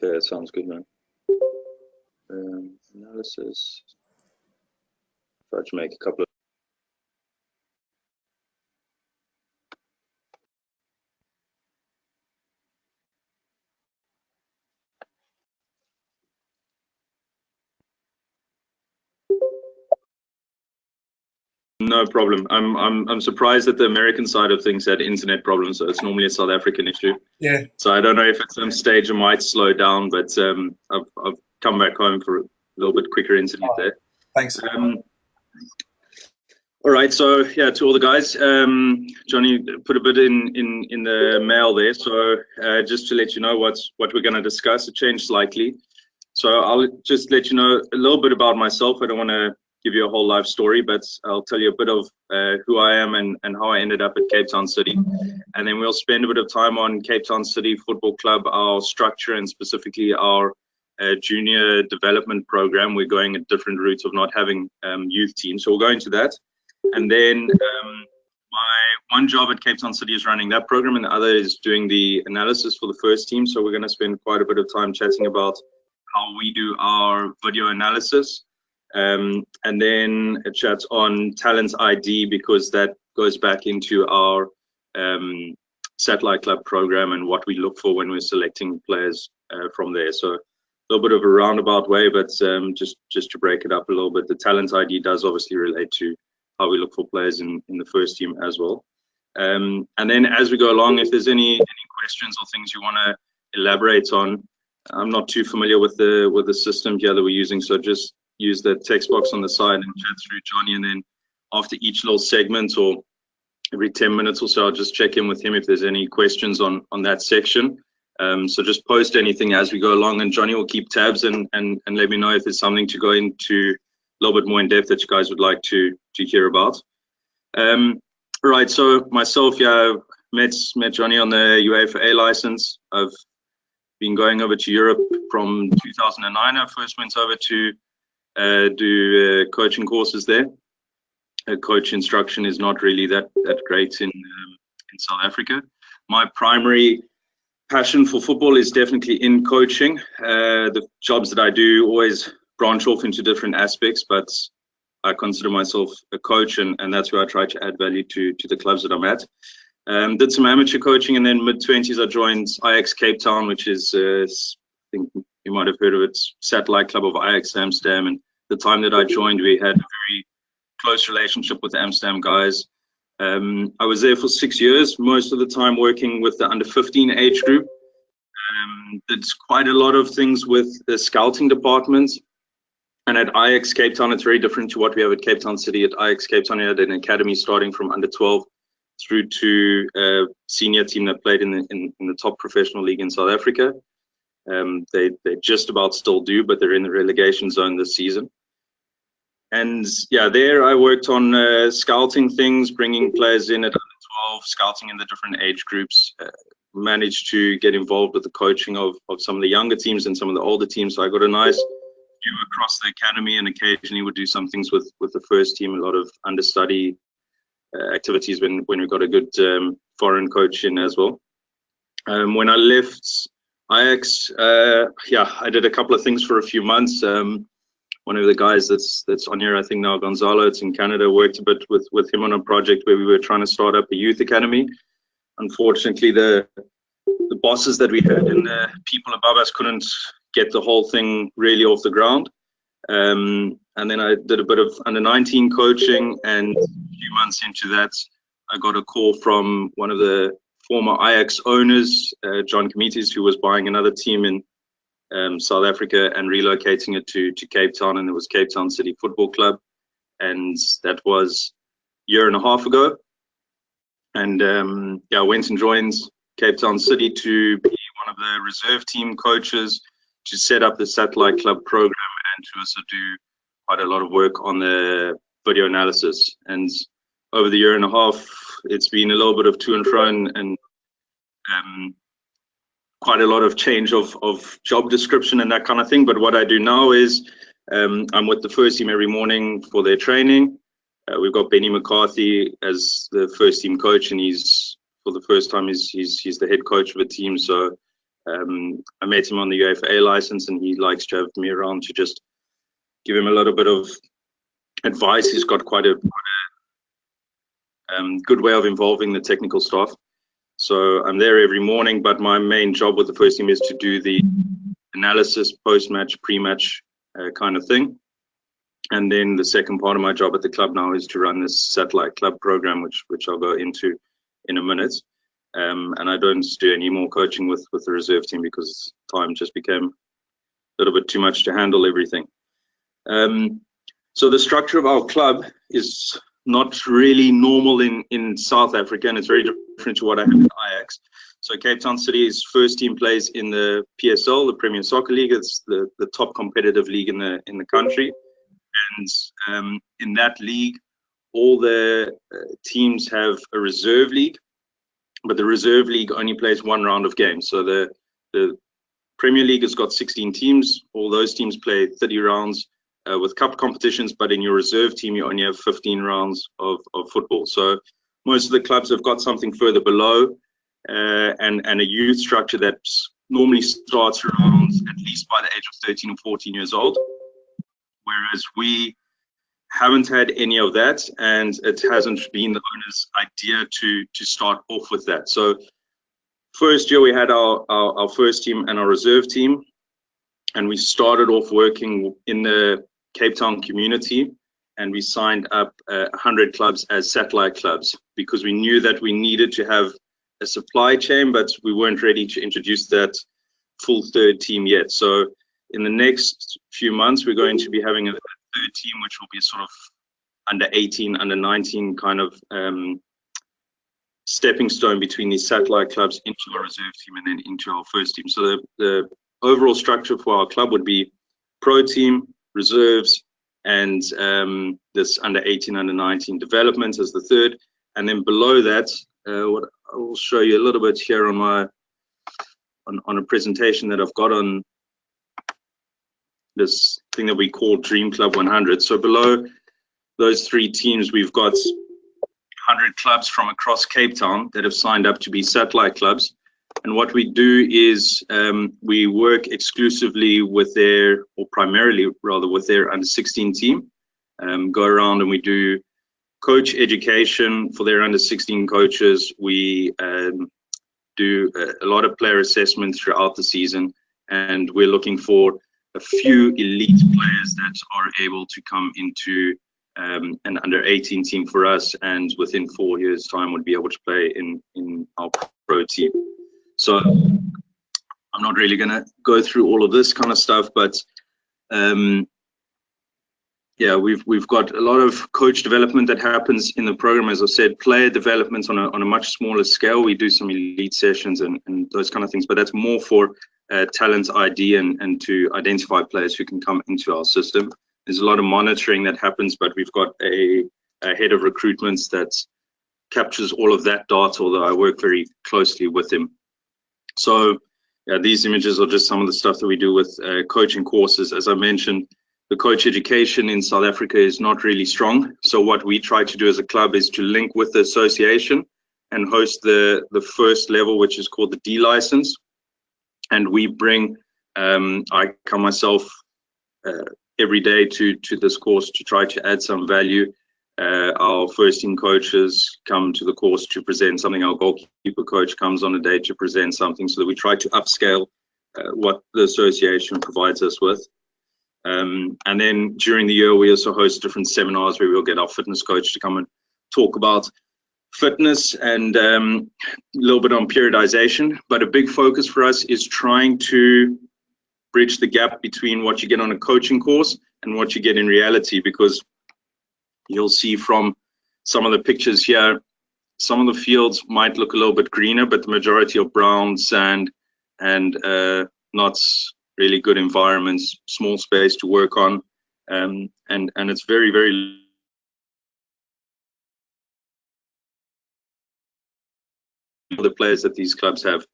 Okay, that sounds good, man. Analysis. Try to make a couple of. No problem. I'm surprised that the American side of things had internet problems. So it's normally a South African issue. Yeah. So I don't know if at some stage it might slow down, but I've come back home for a little bit quicker internet there. Thanks. All right. So yeah, to all the guys, Johnny put a bit in the mail there. So just to let you know what we're going to discuss, it changed slightly. So I'll just let you know a little bit about myself. I don't want to give you a whole life story, but I'll tell you a bit of who I am and how I ended up at Cape Town City. And then we'll spend a bit of time on Cape Town City Football Club, our structure, and specifically our junior development program. We're going a different route of not having youth teams. So we'll go into that. And then my one job at Cape Town City is running that program, and the other is doing the analysis for the first team. So we're going to spend quite a bit of time chatting about how we do our video analysis. And then a chat on talent ID, because that goes back into our satellite club program and what we look for when we're selecting players from there. So a little bit of a roundabout way, but just to break it up a little bit, the talent ID does obviously relate to how we look for players in the first team as well. And then as we go along, if there's any questions or things you want to elaborate on, I'm not too familiar with the system here that we're using, so just use the text box on the side and chat through Johnny, and then after each little segment or every 10 minutes or so, I'll just check in with him if there's any questions on that section. So just post anything as we go along, and Johnny will keep tabs and let me know if there's something to go into a little bit more in depth that you guys would like to hear about. Right, so myself, yeah, met Johnny on the UEFA A license. I've been going over to Europe from 2009. I first went over to do coaching courses there. Coach instruction is not really that great in South Africa. My primary passion for football is definitely in coaching. The jobs that I do always branch off into different aspects, but I consider myself a coach, and that's where I try to add value to the clubs that I'm at. Did some amateur coaching, and then mid-20s I joined Ajax Cape Town, which is I think you might have heard of it, satellite club of Ajax Amsterdam. And the time that I joined, we had a very close relationship with the Amsterdam guys. I was there for 6 years, most of the time working with the under 15 age group. Did quite a lot of things with the scouting department. And at Ajax Cape Town, it's very different to what we have at Cape Town City. At Ajax Cape Town, we had an academy starting from under 12 through to a senior team that played in the top professional league in South Africa. They just about still do, but they're in the relegation zone this season. And yeah, there I worked on scouting things, bringing players in at under 12, scouting in the different age groups. Managed to get involved with the coaching of some of the younger teams and some of the older teams. So I got a nice view across the academy, and occasionally would do some things with the first team, a lot of understudy activities when we got a good foreign coach in as well. When I left Ajax, yeah, I did a couple of things for a few months. One of the guys that's on here, I think now, Gonzalo, it's in Canada, worked a bit with him on a project where we were trying to start up a youth academy. Unfortunately, the bosses that we had and the people above us couldn't get the whole thing really off the ground. And then I did a bit of under 19 coaching, and a few months into that, I got a call from one of the former Ajax owners, John Comites, who was buying another team in South Africa and relocating it to Cape Town, and it was Cape Town City Football Club, and that was a year and a half ago. And yeah, I went and joined Cape Town City to be one of the reserve team coaches, to set up the satellite club program, and to also do quite a lot of work on the video analysis. And over the year and a half, it's been a little bit of to and fro, and quite a lot of change of job description and that kind of thing. But what I do now is I'm with the first team every morning for their training. We've got Benny McCarthy as the first team coach, and he's for the first time he's the head coach of a team. So I met him on the UEFA license, and he likes to have me around to just give him a little bit of advice. He's got quite a good way of involving the technical staff. So I'm there every morning, but my main job with the first team is to do the analysis, post-match, pre-match kind of thing. And then the second part of my job at the club now is to run this satellite club program, which I'll go into in a minute. And I don't do any more coaching with the reserve team because time just became a little bit too much to handle everything. So the structure of our club is not really normal in South Africa, and it's very different to what I have in Ajax. So Cape Town City's first team plays in the PSL, the Premier Soccer League. It's the top competitive league in the country, and in that league, all the teams have a reserve league, but the reserve league only plays one round of games. So the Premier League has got 16 teams. All those teams play 30 rounds. With cup competitions, but in your reserve team, you only have 15 rounds of football. So most of the clubs have got something further below, and a youth structure that normally starts around at least by the age of 13 or 14 years old. Whereas we haven't had any of that, and it hasn't been the owner's idea to start off with that. So first year we had our first team and our reserve team, and we started off working in the Cape Town community, and we signed up 100 clubs as satellite clubs because we knew that we needed to have a supply chain, but we weren't ready to introduce that full third team yet. So in the next few months, we're going to be having a third team, which will be sort of under 18, under 19 kind of stepping stone between these satellite clubs into our reserve team and then into our first team. So the overall structure for our club would be pro team, reserves, and this under 18, under 19 development as the third. And then below that, what I will show you a little bit here on my on a presentation that I've got on this thing that we call Dream Club 100. So below those three teams, we've got 100 clubs from across Cape Town that have signed up to be satellite clubs. And what we do is we work exclusively with their, or primarily rather, with their under 16 team. Go around and we do coach education for their under 16 coaches. We do a lot of player assessment throughout the season, and we're looking for a few elite players that are able to come into an under 18 team for us, and within 4 years' time would be able to play in our pro team. So I'm not really going to go through all of this kind of stuff, but yeah, we've got a lot of coach development that happens in the program. As I said, player development on a much smaller scale. We do some elite sessions and those kind of things, but that's more for talent ID and to identify players who can come into our system. There's a lot of monitoring that happens, but we've got a head of recruitments that captures all of that data, although I work very closely with him. So yeah, these images are just some of the stuff that we do with coaching courses. As I mentioned, the coach education in South Africa is not really strong. So what we try to do as a club is to link with the association and host the first level, which is called the D license. And we bring, I come myself every day to this course to try to add some value. Our first team coaches come to the course to present something. Our goalkeeper coach comes on a day to present something, so that we try to upscale what the association provides us with. And then during the year, we also host different seminars where we'll get our fitness coach to come and talk about fitness and a little bit on periodization. But a big focus for us is trying to bridge the gap between what you get on a coaching course and what you get in reality, because you'll see from some of the pictures here, some of the fields might look a little bit greener, but the majority are brown, sand, and not really good environments, small space to work on. And it's very, very the players that these clubs have.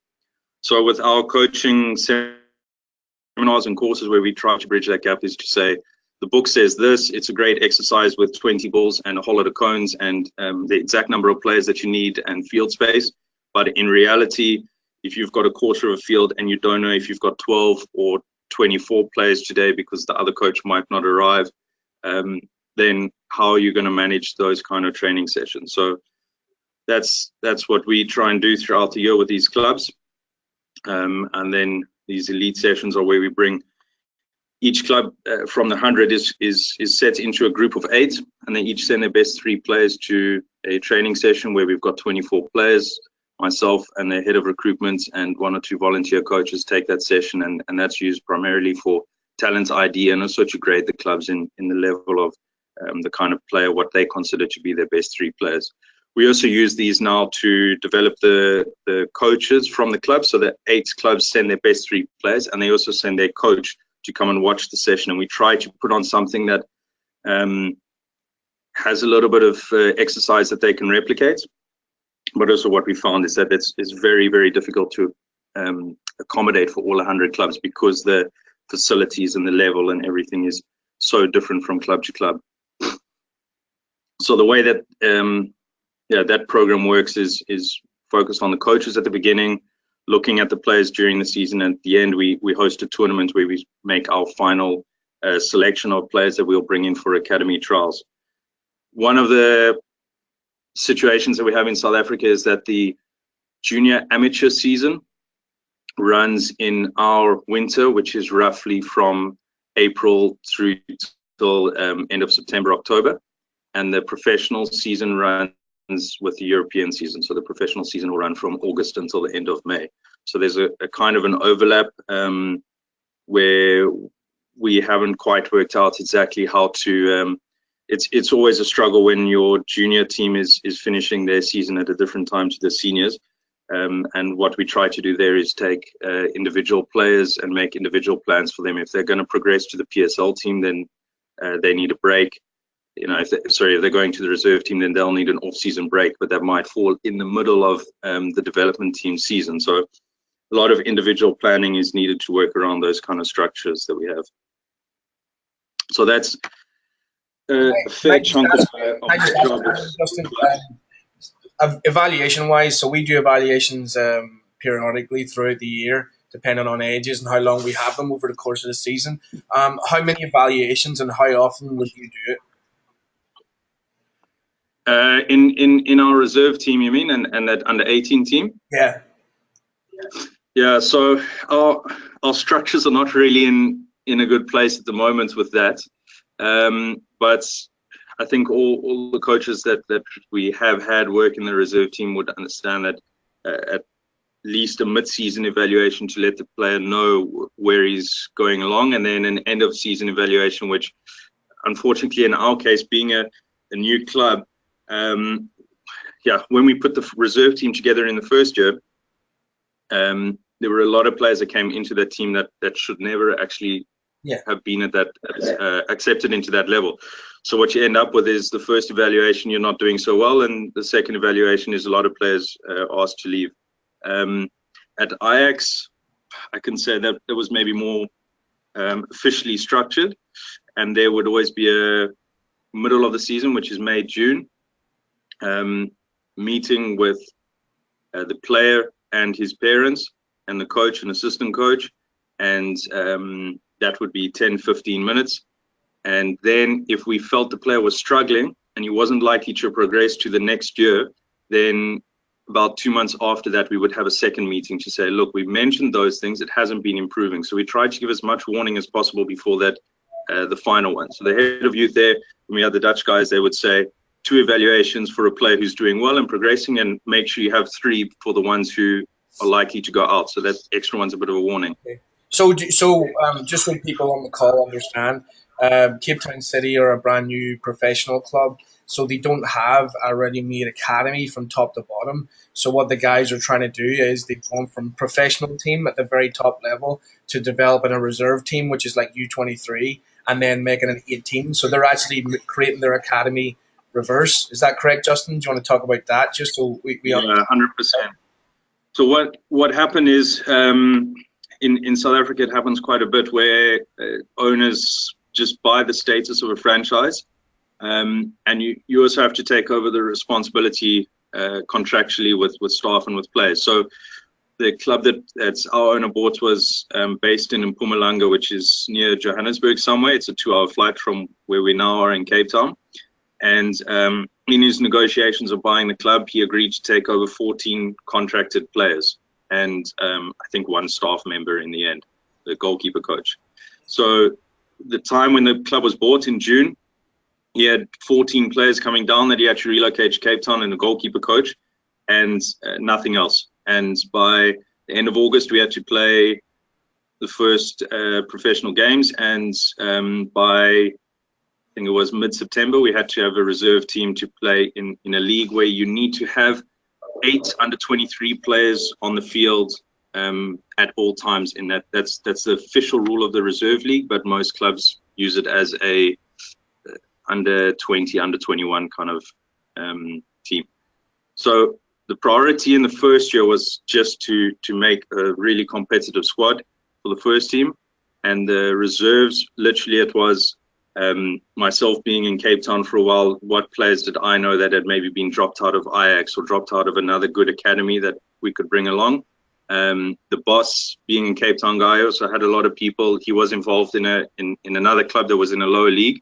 So with our coaching seminars and courses where we try to bridge that gap is to say, the book says this, it's a great exercise with 20 balls and a whole lot of cones and the exact number of players that you need and field space. But in reality, if you've got a quarter of a field and you don't know if you've got 12 or 24 players today because the other coach might not arrive, then how are you going to manage those kind of training sessions? So that's what we try and do throughout the year with these clubs. And then these elite sessions are where we bring each club from the 100 is set into a group of 8, and they each send their best 3 players to a training session where we've got 24 players. Myself and the head of recruitment and 1 or 2 volunteer coaches take that session, and that's used primarily for talent ID and also to grade the clubs in the level of the kind of player, what they consider to be their best 3 players. We also use these now to develop the coaches from the club, so that 8 clubs send their best 3 players, and they also send their coach to come and watch the session. And we try to put on something that has a little bit of exercise that they can replicate. But also what we found is that it's very, very difficult to accommodate for all 100 clubs because the facilities and the level and everything is so different from club to club. So the way that that program works is focused on the coaches at the beginning, looking at the players during the season. At the end, we host a tournament where we make our final selection of players that we'll bring in for academy trials. One of the situations that we have in South Africa is that the junior amateur season runs in our winter, which is roughly from April through till end of September, October, and the professional season runs with the European season. So the professional season will run from August until the end of May. So there's a kind of an overlap where we haven't quite worked out exactly how to it's always a struggle when your junior team is finishing their season at a different time to the seniors. And what we try to do there is take individual players and make individual plans for them. If they're going to progress to the PSL team, then they need a break. You know, if they're going to the reserve team, then they'll need an off-season break, but that might fall in the middle of the development team season. So a lot of individual planning is needed to work around those kind of structures that we have. So that's a fair chunk of my job. Justin, evaluation-wise, so we do evaluations periodically throughout the year, depending on ages and how long we have them over the course of the season. How many evaluations and how often would you do it? In our reserve team, you mean, and that under 18 team? Yeah. So our structures are not really in a good place at the moment with that. But I think all the coaches that we have had work in the reserve team would understand that at least a mid-season evaluation to let the player know where he's going along, and then an end-of-season evaluation, which unfortunately in our case, being a new club, when we put the reserve team together in the first year, there were a lot of players that came into that team that should never actually have been at that accepted into that level. So what you end up with is the first evaluation you're not doing so well, and the second evaluation is a lot of players asked to leave. At Ajax, I can say that there was maybe more officially structured, and there would always be a middle of the season, which is May, June, meeting with the player and his parents and the coach and assistant coach, and that would be 10-15 minutes. And then if we felt the player was struggling and he wasn't likely to progress to the next year, then about 2 months after that, we would have a second meeting to say, look, we mentioned those things, it hasn't been improving. So we tried to give as much warning as possible before that, the final one. So the head of youth there, when we had the Dutch guys, they would say 2 evaluations for a player who's doing well and progressing, and make sure you have 3 for the ones who are likely to go out. So that extra one's a bit of a warning. Okay. So just so people on the call understand, Cape Town City are a brand new professional club, so they don't have a ready-made academy from top to bottom. So what the guys are trying to do is they've gone from professional team at the very top level to developing a reserve team, which is like U23, and then making an 18. So they're actually creating their academy reverse. Is that correct, Justin? Do you want to talk about that? Just so we 100%. So what happened is in South Africa, it happens quite a bit where owners just buy the status of a franchise, and you also have to take over the responsibility contractually with staff and with players. So the club that's our owner bought was based in Mpumalanga, which is near Johannesburg somewhere. It's a 2-hour flight from where we now are in Cape Town. And in his negotiations of buying the club, he agreed to take over 14 contracted players and I think 1 staff member in the end, the goalkeeper coach. So the time when the club was bought in June, he had 14 players coming down that he had to relocate to Cape Town and a goalkeeper coach and nothing else. And by the end of August, we had to play the first professional games. And by I think it was mid-September, we had to have a reserve team to play in a league where you need to have 8 under-23 players on the field at all times. In that's the official rule of the reserve league, but most clubs use it as a under-20, under-21 kind of team. So the priority in the first year was just to make a really competitive squad for the first team, and the reserves, literally it was myself being in Cape Town for a while, what players did I know that had maybe been dropped out of Ajax or dropped out of another good academy that we could bring along. The boss, being in Cape Town guy, also had a lot of people. He was involved in another club that was in a lower league,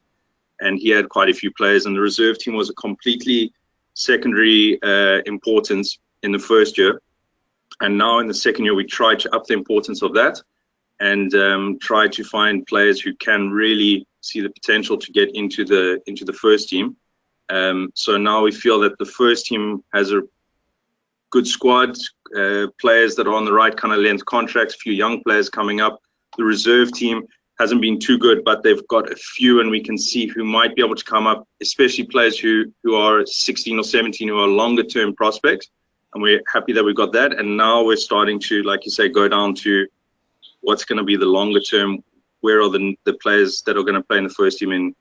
and he had quite a few players, and the reserve team was a completely secondary importance in the first year. And now in the second year, we tried to up the importance of that and try to find players who can really see the potential to get into the first team. So now we feel that the first team has a good squad, players that are on the right kind of length contracts, a few young players coming up. The reserve team hasn't been too good, but they've got a few, and we can see who might be able to come up, especially players who are 16 or 17, who are longer term prospects. And we're happy that we've got that. And now we're starting to, like you say, go down to what's going to be the longer term. Where are the players that are going to play in the first team in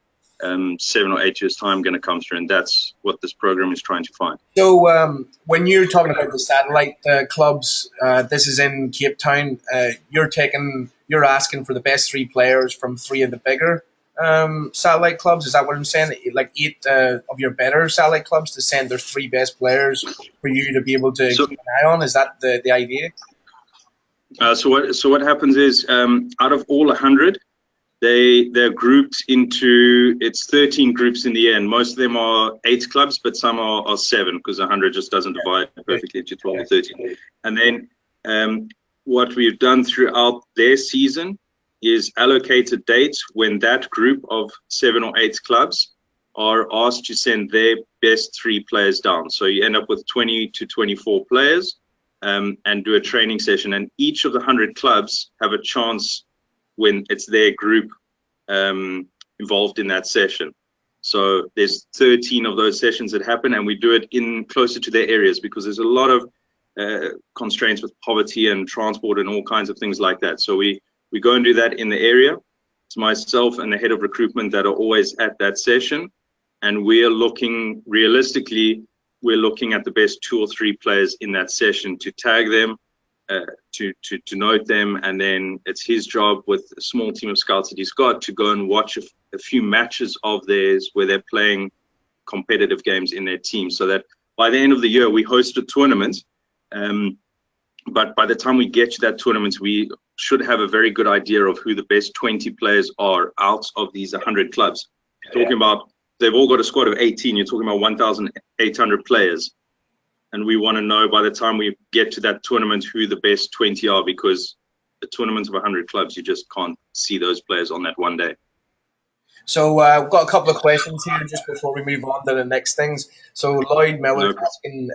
7 or 8 years' time going to come through? And that's what this program is trying to find. So when you're talking about the satellite clubs, this is in Cape Town. You're asking for the best 3 players from 3 of the bigger satellite clubs. Is that what I'm saying? Like 8 of your better satellite clubs to send their 3 best players for you to be able to keep an eye on. Is that the idea? So what happens is, out of all 100, they're grouped into, it's 13 groups in the end. Most of them are 8 clubs, but some are 7, because 100 just doesn't divide perfectly into 12 or 13. And then what we've done throughout their season is allocated dates when that group of 7 or 8 clubs are asked to send their best 3 players down. So you end up with 20 to 24 players. And do a training session, and each of the 100 clubs have a chance when it's their group involved in that session. So there's 13 of those sessions that happen, and we do it in closer to their areas, because there's a lot of constraints with poverty and transport and all kinds of things like that. So we go and do that in the area. It's myself and the head of recruitment that are always at that session, and we're looking realistically. We're looking at the best 2 or 3 players in that session to tag them, to note them, and then it's his job with a small team of scouts that he's got to go and watch a few matches of theirs where they're playing competitive games in their team, so that by the end of the year we host a tournament. But by the time we get to that tournament, we should have a very good idea of who the best 20 players are out of these 100 clubs. Talking about, they've all got a squad of 18. You're talking about 1,800 players. And we want to know by the time we get to that tournament who the best 20 are, because a tournament of 100 clubs, you just can't see those players on that one day. So we've got a couple of questions here just before we move on to the next things. So Lloyd Miller is asking,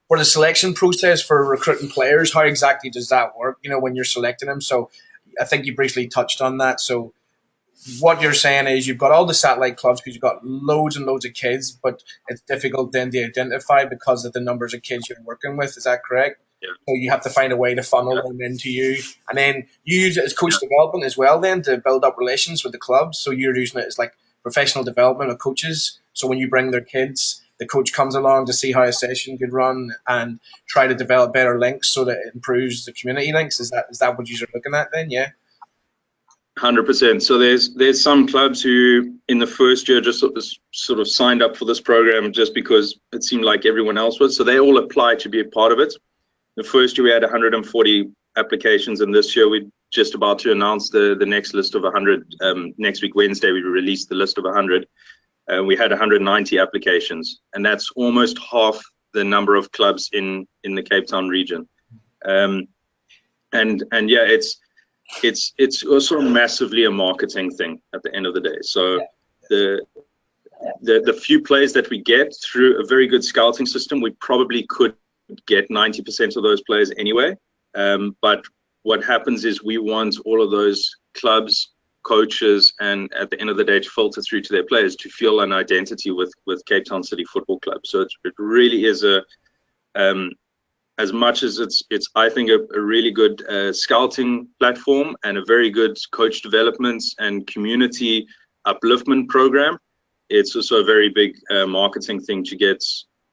for the selection process for recruiting players, how exactly does that work, when you're selecting them? So I think you briefly touched on that. So what you're saying is you've got all the satellite clubs because you've got loads and loads of kids, but it's difficult then to identify because of the numbers of kids you're working with. Is that correct? Yeah. So you have to find a way to funnel them into you. And then you use it as coach development as well then to build up relations with the clubs. So you're using it as like professional development of coaches. So when you bring their kids, the coach comes along to see how a session could run and try to develop better links so that it improves the community links. Is that what you're looking at then? Yeah. 100%. So there's some clubs who in the first year just sort of signed up for this program just because it seemed like everyone else was. So they all apply to be a part of it. The first year we had 140 applications, and this year we're just about to announce the next list of 100. Next week, Wednesday, we released the list of 100. We had 190 applications, and that's almost half the number of clubs in the Cape Town region. And yeah, it's also massively a marketing thing at the end of the day. So the few players that we get through a very good scouting system, we probably could get 90% of those players anyway. But what happens is we want all of those clubs, coaches, and at the end of the day to filter through to their players to feel an identity with Cape Town City Football Club. So it really is a as much as it's I think a really good scouting platform and a very good coach development and community upliftment program. It's also a very big marketing thing to get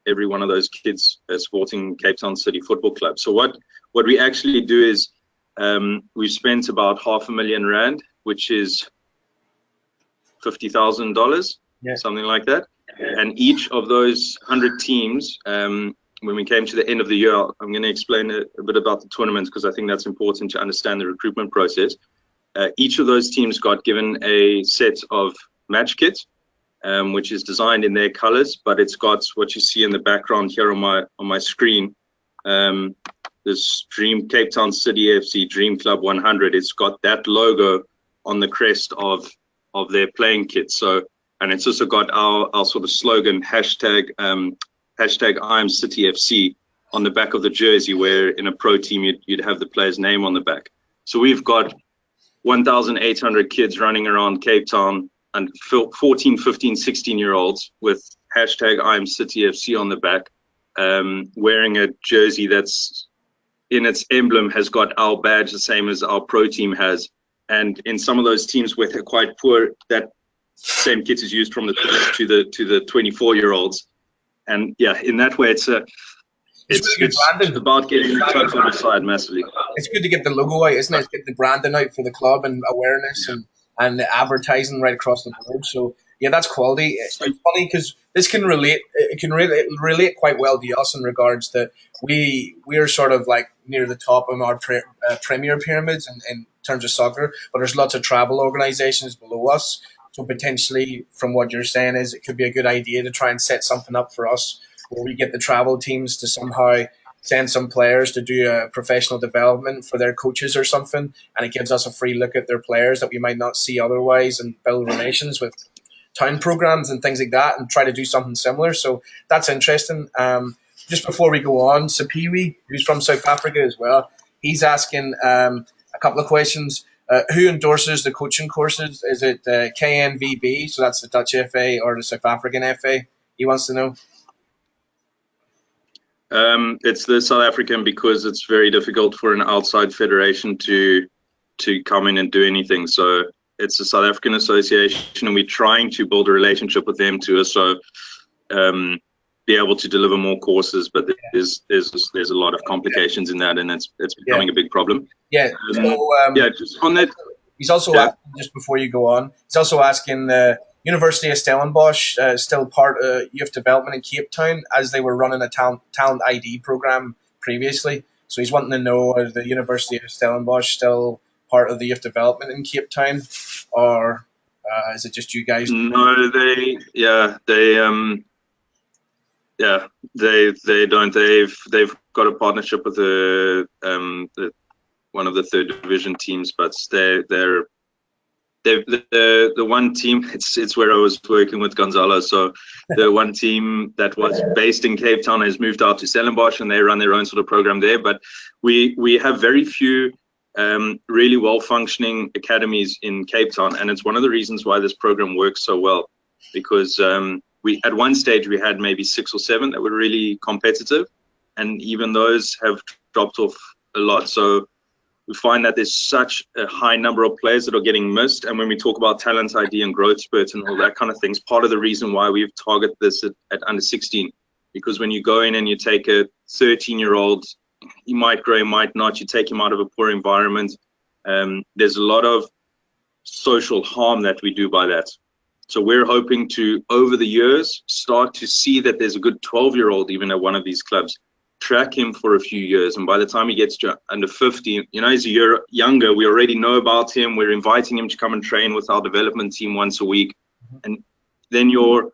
every one of those kids supporting Cape Town City Football Club. So what we actually do is we've spent about R500,000, which is $50,000, something like that. And each of those 100 teams, when we came to the end of the year, I'm going to explain a bit about the tournaments because I think that's important to understand the recruitment process. Each of those teams got given a set of match kits, which is designed in their colors, but it's got what you see in the background here on my screen. This Dream Cape Town City FC Dream Club 100. It's got that logo on the crest of their playing kit. So, and it's also got our sort of slogan, hashtag I am City FC on the back of the jersey, where in a pro team you'd have the player's name on the back. So we've got 1,800 kids running around Cape Town and 14, 15, 16-year-olds with hashtag I am City FC on the back, wearing a jersey that's in its emblem has got our badge, the same as our pro team has. And in some of those teams where they're quite poor, that same kit is used from the to the 24-year-olds. And yeah, in that way, it's about getting the clubs on the side massively. It's good to get the logo out, isn't it? It's get the branding out for the club and awareness and the advertising right across the board. So yeah, that's quality. It's funny because this can relate. It can relate quite well to us in regards that we are sort of like near the top of our premier pyramids in terms of soccer, but there's lots of travel organisations below us. So potentially, from what you're saying, is it could be a good idea to try and set something up for us where we get the travel teams to somehow send some players to do a professional development for their coaches or something, and it gives us a free look at their players that we might not see otherwise, and build relations with town programs and things like that, and try to do something similar. So that's interesting. Just before we go on, Sapiwi, who's from South Africa as well, he's asking a couple of questions. Who endorses the coaching courses? Is it KNVB, so that's the Dutch FA, or the South African FA? He wants to know. It's the South African, because it's very difficult for an outside federation to come in and do anything. So it's the South African Association, and we're trying to build a relationship with them to also be able to deliver more courses. But there's a lot of complications in that, and it's becoming a big problem. Yeah. Just on that. He's also asking, just before you go on, he's also asking University of Stellenbosch still part of youth development in Cape Town, as they were running a talent ID program previously. So he's wanting to know, is the University of Stellenbosch still part of the youth development in Cape Town, or is it just you guys? No, they don't. They've got a partnership with the one of the third division teams, but they're the one team. It's where I was working with Gonzalo. So the one team that was based in Cape Town has moved out to Stellenbosch, and they run their own sort of program there. But we have very few really well functioning academies in Cape Town, and it's one of the reasons why this program works so well, because we at one stage we had maybe 6 or 7 that were really competitive, and even those have dropped off a lot. So we find that there's such a high number of players that are getting missed. And when we talk about talent ID and growth spurts and all that kind of things, part of the reason why we've targeted this at under 16, because when you go in and you take a 13-year-old, he might grow, he might not, you take him out of a poor environment. There's a lot of social harm that we do by that. So we're hoping to, over the years, start to see that there's a good 12-year-old even at one of these clubs, track him for a few years, and by the time he gets to under 50, he's a year younger, we already know about him. We're inviting him to come and train with our development team once a week, and then your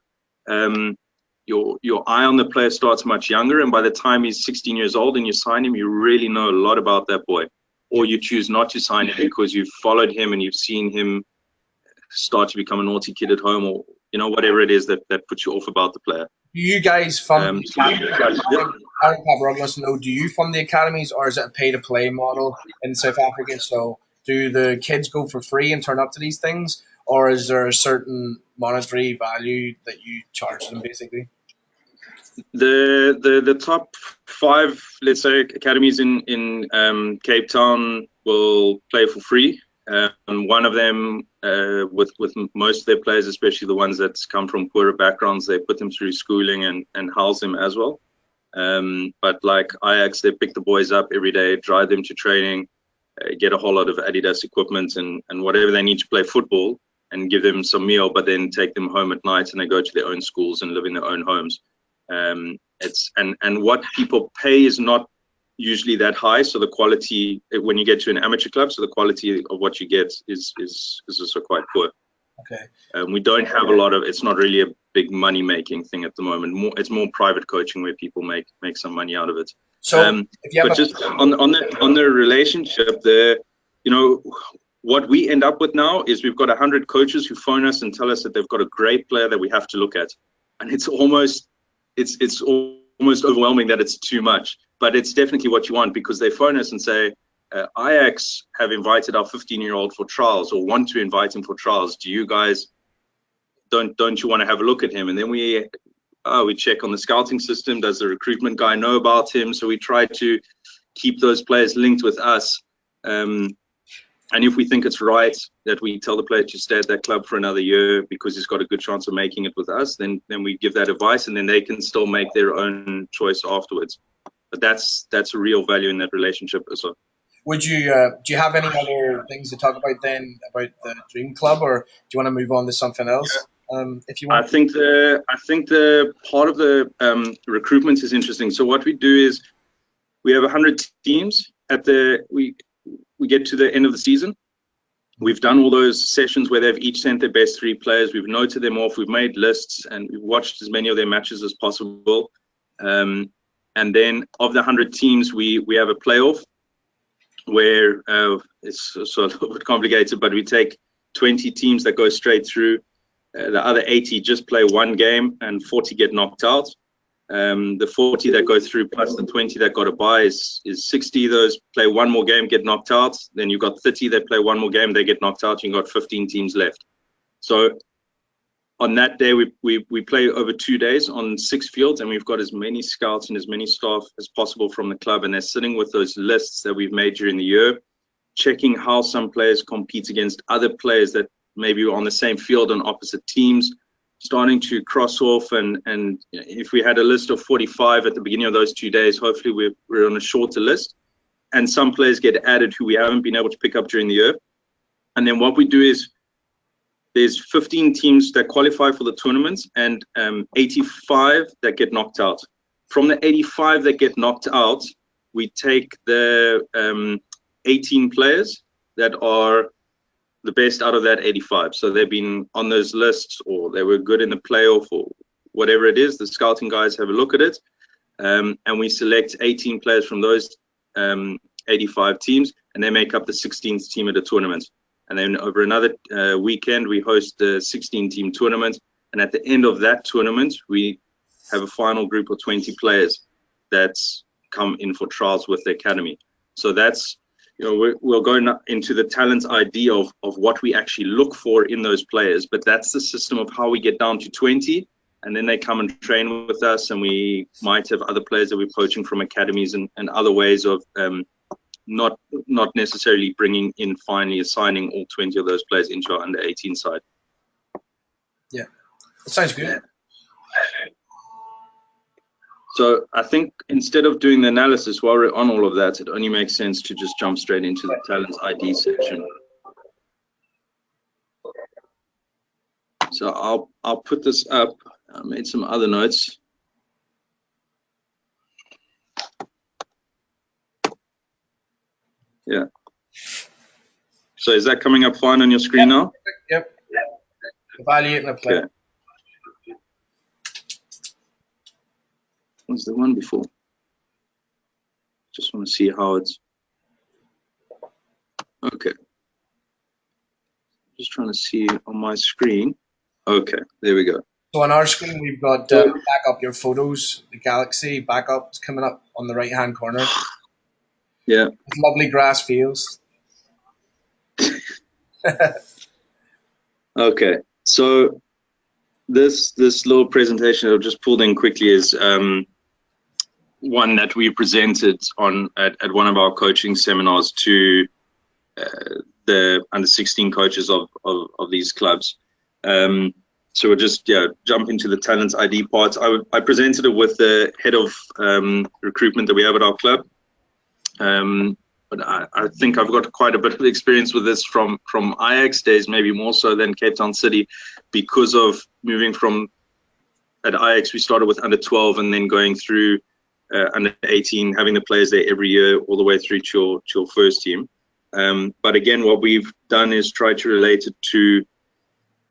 eye on the player starts much younger, and by the time he's 16 years old and you sign him, you really know a lot about that boy. Or you choose not to sign him because you've followed him and you've seen him start to become a naughty kid at home, or whatever it is that puts you off about the player. Do you guys fund the academies? Do you fund the academies, or is it a pay-to-play model in South Africa? So do the kids go for free and turn up to these things, or is there a certain monetary value that you charge them, basically? The top 5, let's say, academies in Cape Town will play for free. One of them, with most of their players, especially the ones that come from poorer backgrounds, they put them through schooling and house them as well. But like Ajax, they pick the boys up every day, drive them to training, get a whole lot of Adidas equipment and whatever they need to play football, and give them some meal, but then take them home at night and they go to their own schools and live in their own homes. And what people pay is not usually that high, so the quality when you get to an amateur club, so the quality of what you get is also quite poor. Okay. We don't have a lot of, it's not really a big money making thing at the moment. It's more private coaching where people make some money out of it. So if you have but just on the relationship there, what we end up with now is we've got 100 coaches who phone us and tell us that they've got a great player that we have to look at, and it's almost overwhelming that it's too much. But it's definitely what you want, because they phone us and say, Ajax have invited our 15-year-old for trials, or want to invite him for trials. Do you guys, don't you want to have a look at him? And then we check on the scouting system. Does the recruitment guy know about him? So we try to keep those players linked with us. And if we think it's right that we tell the player to stay at that club for another year because he's got a good chance of making it with us, then we give that advice, and then they can still make their own choice afterwards. But that's a real value in that relationship as well. Would you do you have any other things to talk about then about the Dream Club, or do you want to move on to something else? If you want. I think the part of the recruitment is interesting. So what we do is we have 100 teams we get to the end of the season. We've done all those sessions where they've each sent their best 3 players. We've noted them off. We've made lists, and we've watched as many of their matches as possible. And then of the 100 teams, we have a playoff where it's sort of a little bit complicated, but we take 20 teams that go straight through. The other 80 just play one game, and 40 get knocked out. The 40 that go through plus the 20 that got a bye is 60. Those play one more game, get knocked out. Then you've got 30 that play one more game, they get knocked out. You've got 15 teams left. So on that day, we play over 2 days on 6 fields, and we've got as many scouts and as many staff as possible from the club, and they're sitting with those lists that we've made during the year, checking how some players compete against other players that maybe were on the same field on opposite teams, starting to cross off, and if we had a list of 45 at the beginning of those 2 days, hopefully we're on a shorter list, and some players get added who we haven't been able to pick up during the year. And then what we do is there's 15 teams that qualify for the tournaments, and 85 that get knocked out. From the 85 that get knocked out, we take the 18 players that are the best out of that 85. So they've been on those lists, or they were good in the playoff, or whatever it is. The scouting guys have a look at it, and we select 18 players from those 85 teams, and they make up the 16th team at the tournament. And then over another weekend, we host the 16-team tournament. And at the end of that tournament, we have a final group of 20 players that come in for trials with the academy. So that's, we'll go into the talent ID of what we actually look for in those players. But that's the system of how we get down to 20. And then they come and train with us. And we might have other players that we're poaching from academies and other ways of not necessarily bringing in, finally assigning all 20 of those players into our under 18 side. Yeah, that sounds good. So I think instead of doing the analysis while we're on all of that, it only makes sense to just jump straight into the talent ID section. So I'll put this up. I made some other notes. So is that coming up fine on your screen now? Yep. Evaluating a player. Okay. What's the one before? Just want to see how it's. Okay. Just trying to see on my screen. Okay, there we go. So on our screen, we've got back up your photos, the Galaxy backups coming up on the right-hand corner. Yeah. Lovely grass fields. Okay, so this little presentation I've just pulled in quickly is one that we presented on at one of our coaching seminars to the under 16 coaches of these clubs. So we'll just jump into the talent ID part. I presented it with the head of recruitment that we have at our club. But I think I've got quite a bit of experience with this from Ajax days, maybe more so than Cape Town City, because of moving from at Ajax we started with under 12 and then going through under 18, having the players there every year all the way through to your first team. But again, what we've done is try to relate it to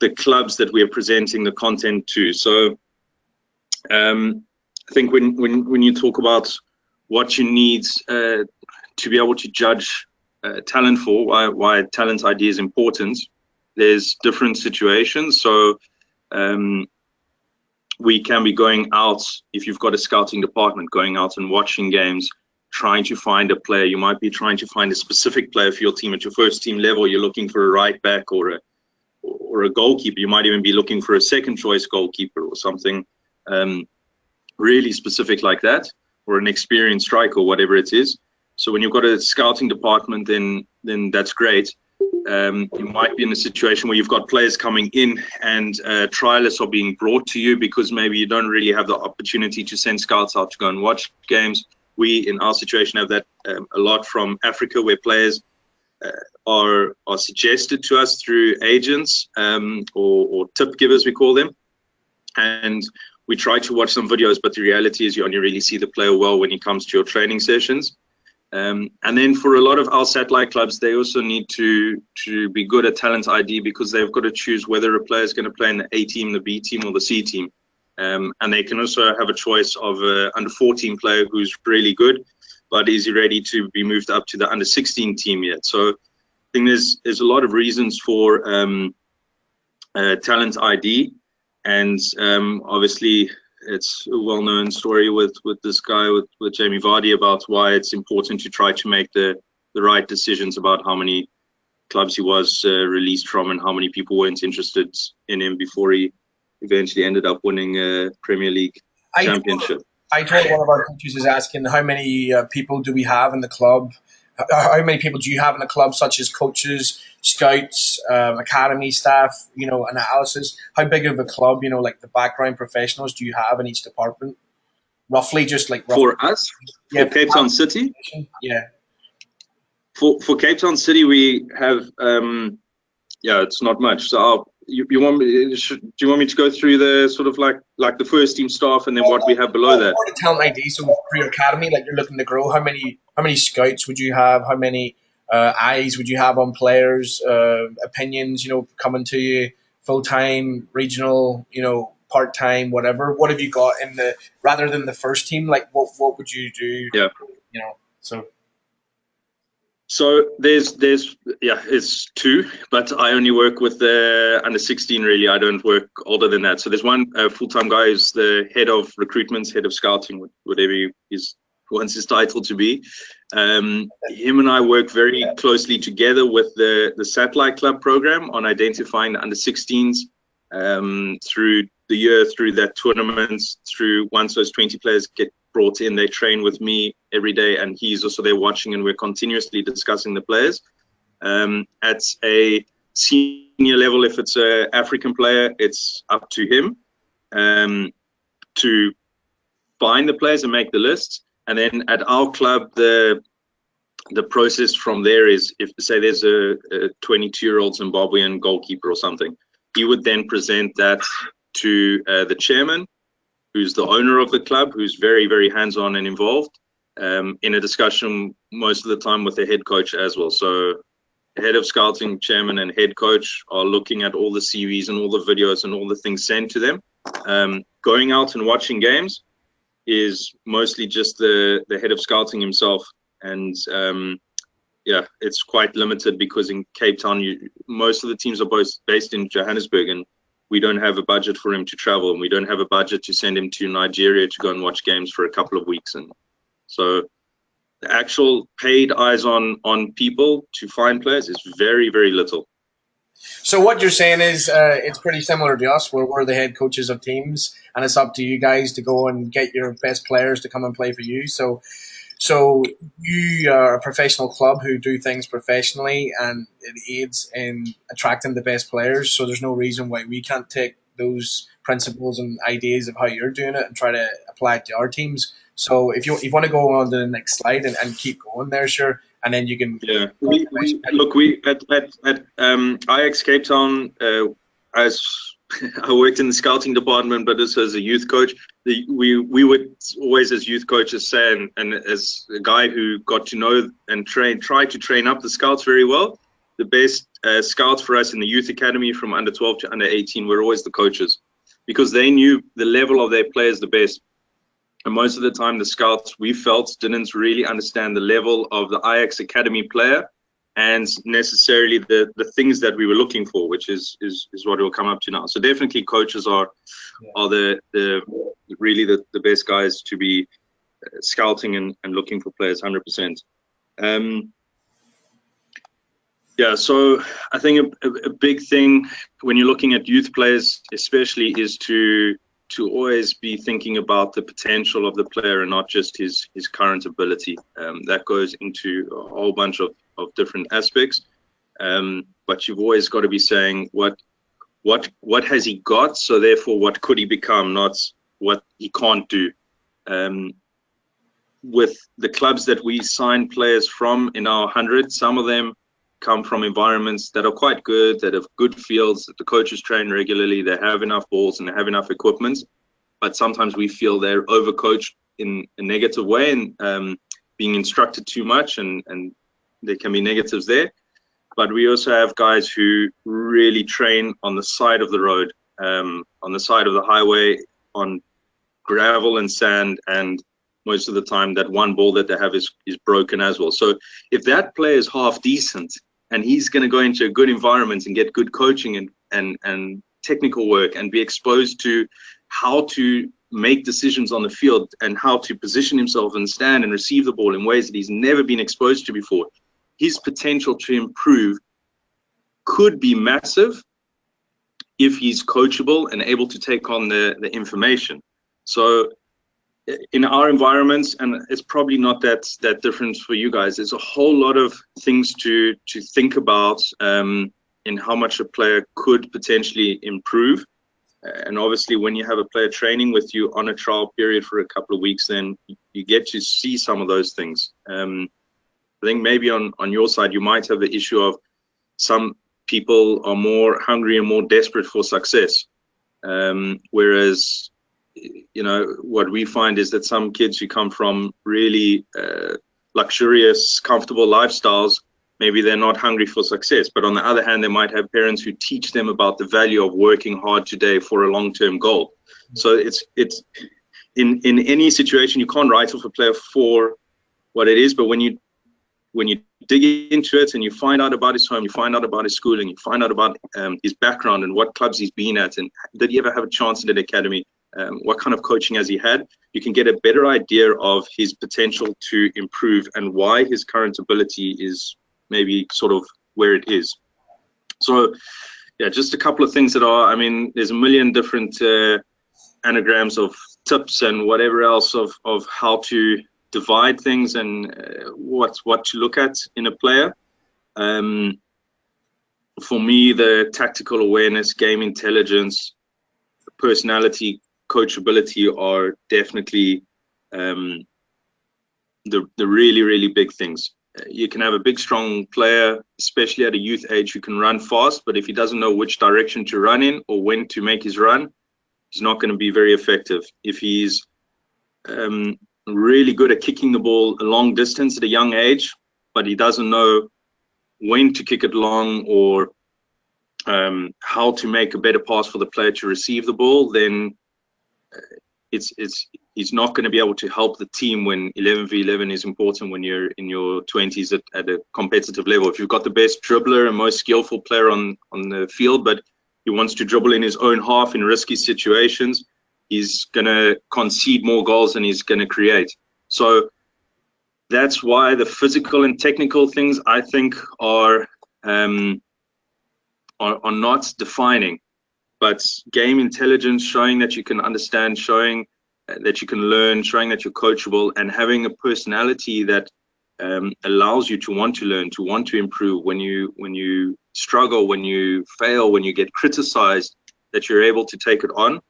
the clubs that we are presenting the content to. So I think when you talk about what you need to be able to judge talent for, why talent ID is important, there's different situations. So we can be going out, if you've got a scouting department, going out and watching games, trying to find a player. You might be trying to find a specific player for your team at your first team level. You're looking for a right back or a goalkeeper. You might even be looking for a second choice goalkeeper or something really specific like that, or an experienced striker or whatever it is. So when you've got a scouting department, then that's great. You might be in a situation where you've got players coming in and trialists are being brought to you because maybe you don't really have the opportunity to send scouts out to go and watch games. We, in our situation, have that a lot from Africa, where players are suggested to us through agents or tip givers, we call them. And we try to watch some videos, but the reality is you only really see the player well when he comes to your training sessions. And then for a lot of our satellite clubs, they also need to be good at talent ID, because they've got to choose whether a player is going to play in the A team, the B team, or the C team. And they can also have a choice of an under 14 player who's really good, but is he ready to be moved up to the under 16 team yet? So I think there's a lot of reasons for talent ID, and obviously it's a well-known story with this guy, with Jamie Vardy, about why it's important to try to make the right decisions about how many clubs he was released from and how many people weren't interested in him before he eventually ended up winning a Premier League championship. I told one of our coaches is asking how many people do we have in the club? How many people do you have in the club, such as coaches, scouts, academy staff, analysis? How big of a club, like the background professionals do you have in each department? Roughly, just like roughly. For us, for Cape Town City? Yeah. For Cape Town City, we have, it's not much. So you want me? Do you want me to go through the sort of like the first team staff and then what we have below that? For the talent ID, so for your academy, like you're looking to grow, how many scouts would you have? How many eyes would you have on players? Opinions, coming to you, full time, regional, part time, whatever. What have you got in the, rather than the first team? Like what would you do? Yeah. So there's it's two, but I only work with the under 16 really. I don't work older than that. So there's one full-time guy who's the head of recruitment, head of scouting, whatever he wants his title to be. Him and I work very closely together with the satellite club program on identifying the under 16s through the year, through that tournament, through once those 20 players get brought in, they train with me every day, and he's also there watching, and we're continuously discussing the players. At a senior level, if it's an African player, it's up to him to find the players and make the list. And then at our club, the process from there is, if say there's a 22-year-old Zimbabwean goalkeeper or something, he would then present that to the chairman, who's the owner of the club, who's very, very hands-on and involved, in a discussion most of the time with the head coach as well. So head of scouting, chairman, and head coach are looking at all the CVs and all the videos and all the things sent to them. Going out and watching games is mostly just the head of scouting himself, and yeah, it's quite limited because in Cape Town, most of the teams are both based in Johannesburg, and we don't have a budget for him to travel, and we don't have a budget to send him to Nigeria to go and watch games for a couple of weeks. And so the actual paid eyes on people to find players is very, very little. So what you're saying is it's pretty similar to us, where we're the head coaches of teams, and it's up to you guys to go and get your best players to come and play for you. So you are a professional club who do things professionally, and it aids in attracting the best players. So there's no reason why we can't take those principles and ideas of how you're doing it and try to apply it to our teams. So if you want to go on to the next slide and keep going there, sure, and then you can. Yeah, we at Ajax Cape Town, as I worked in the scouting department, but as a youth coach, we would always, as youth coaches, say, and as a guy who got to know and tried to train up the scouts very well, the best scouts for us in the youth academy from under 12 to under 18 were always the coaches, because they knew the level of their players the best. And most of the time, the scouts, we felt, didn't really understand the level of the Ajax Academy player and necessarily the things that we were looking for, which is what we'll come up to now. So definitely coaches are the really the best guys to be scouting and looking for players, 100%. Yeah, so I think a big thing when you're looking at youth players especially is to always be thinking about the potential of the player and not just his current ability. That goes into a whole bunch of different aspects. But you've always got to be saying what has he got, so therefore what could he become, not what he can't do. With the clubs that we sign players from in our 100, some of them come from environments that are quite good, that have good fields, that the coaches train regularly, they have enough balls and they have enough equipment. But sometimes we feel they're overcoached in a negative way and being instructed too much, and there can be negatives there. But we also have guys who really train on the side of the road, on the side of the highway, on gravel and sand, and most of the time that one ball that they have is broken as well. So if that player is half decent and he's going to go into a good environment and get good coaching and technical work and be exposed to how to make decisions on the field and how to position himself and stand and receive the ball in ways that he's never been exposed to before, his potential to improve could be massive if he's coachable and able to take on the information. So in our environments, and it's probably not that different for you guys, there's a whole lot of things to think about in how much a player could potentially improve. And obviously when you have a player training with you on a trial period for a couple of weeks, then you get to see some of those things. I think maybe on your side you might have the issue of some people are more hungry and more desperate for success, whereas what we find is that some kids who come from really luxurious, comfortable lifestyles, maybe they're not hungry for success. But on the other hand, they might have parents who teach them about the value of working hard today for a long-term goal. So it's in any situation, you can't write off a player for what it is, but when you dig into it and you find out about his home, you find out about his schooling, you find out about his background and what clubs he's been at, and did he ever have a chance in an academy? What kind of coaching has he had? You can get a better idea of his potential to improve and why his current ability is maybe sort of where it is. So yeah, just a couple of things that are, I mean, there's a million different anagrams of tips and whatever else of how to divide things and what to look at in a player. For me, the tactical awareness, game intelligence, personality, coachability are definitely the really, really big things. You can have a big, strong player, especially at a youth age, who can run fast, but if he doesn't know which direction to run in or when to make his run, he's not going to be very effective. If he's really good at kicking the ball a long distance at a young age, but he doesn't know when to kick it long, or how to make a better pass for the player to receive the ball, then he's not going to be able to help the team when 11v11 is important when you're in your 20s at a competitive level. If you've got the best dribbler and most skillful player on the field, but he wants to dribble in his own half in risky situations, he's going to concede more goals than he's going to create. So that's why the physical and technical things, I think, are not defining, but game intelligence, showing that you can understand, showing that you can learn, showing that you're coachable, and having a personality that allows you to want to learn, to want to improve when you struggle, when you fail, when you get criticized, that you're able to take it on.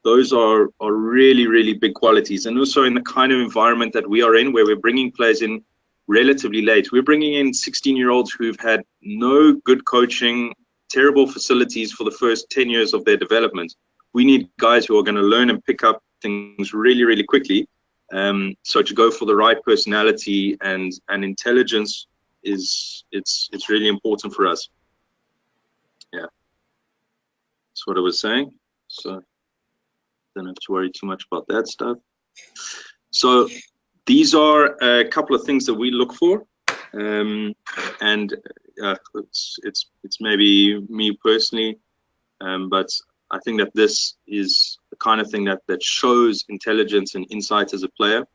Those are really, really big qualities. And also in the kind of environment that we are in, where we're bringing players in relatively late, we're bringing in 16-year-olds who've had no good coaching, terrible facilities for the first 10 years of their development. We need guys who are going to learn and pick up things really, really quickly. So to go for the right personality and intelligence it's really important for us. Yeah, that's what I was saying. So don't have to worry too much about that stuff. So these are a couple of things that we look for, and it's maybe me personally, but I think that this is the kind of thing that shows intelligence and insight as a player.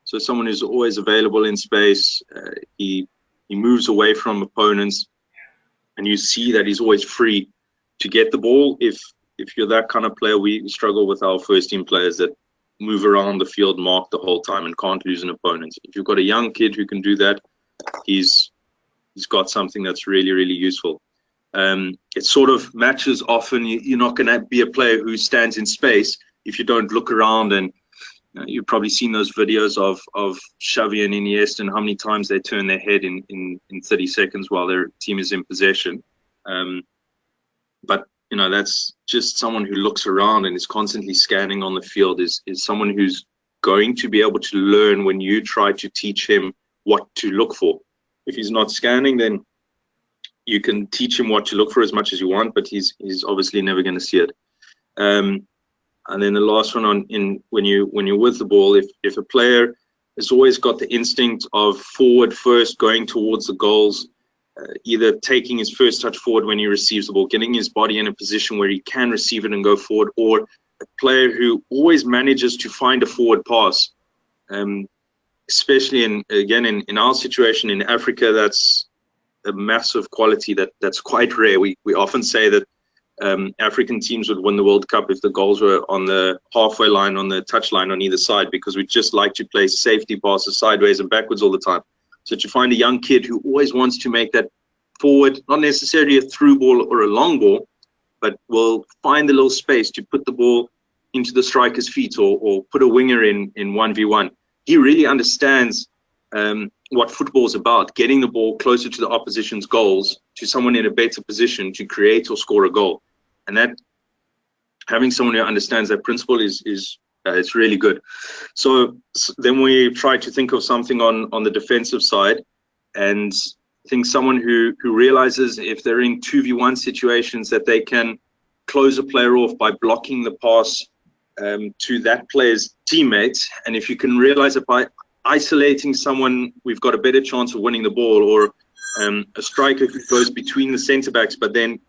So someone who's always available in space, he moves away from opponents, and you see that he's always free to get the ball. If you're that kind of player, we struggle with our first team players that move around the field, mark the whole time, and can't lose an opponent. If you've got a young kid who can do that, he's got something that's really, really useful. It sort of matches often. You're not going to be a player who stands in space if you don't look around. And you've probably seen those videos of Xavi and Iniesta and how many times they turn their head in 30 seconds while their team is in possession. But you know, that's just someone who looks around and is constantly scanning on the field, is someone who's going to be able to learn when you try to teach him what to look for. If he's not scanning, then you can teach him what to look for as much as you want, but he's obviously never going to see it. And then the last one when you're with the ball, if a player has always got the instinct of forward first, going towards the goals, either taking his first touch forward when he receives the ball, getting his body in a position where he can receive it and go forward, or a player who always manages to find a forward pass, especially in our situation in Africa, that's a massive quality that's quite rare. We often say that African teams would win the World Cup if the goals were on the halfway line, on the touch line on either side, because we just like to play safety passes sideways and backwards all the time. So to find a young kid who always wants to make that forward, not necessarily a through ball or a long ball, but will find the little space to put the ball into the striker's feet, or put a winger in 1v1. He really understands what football is about, getting the ball closer to the opposition's goals, to someone in a better position to create or score a goal. And that, having someone who understands that principle is it's really good. So then we try to think of something on the defensive side, and think someone who realizes if they're in 2v1 situations that they can close a player off by blocking the pass to that player's teammates. And if you can realize that by isolating someone, we've got a better chance of winning the ball, or a striker who goes between the center backs but then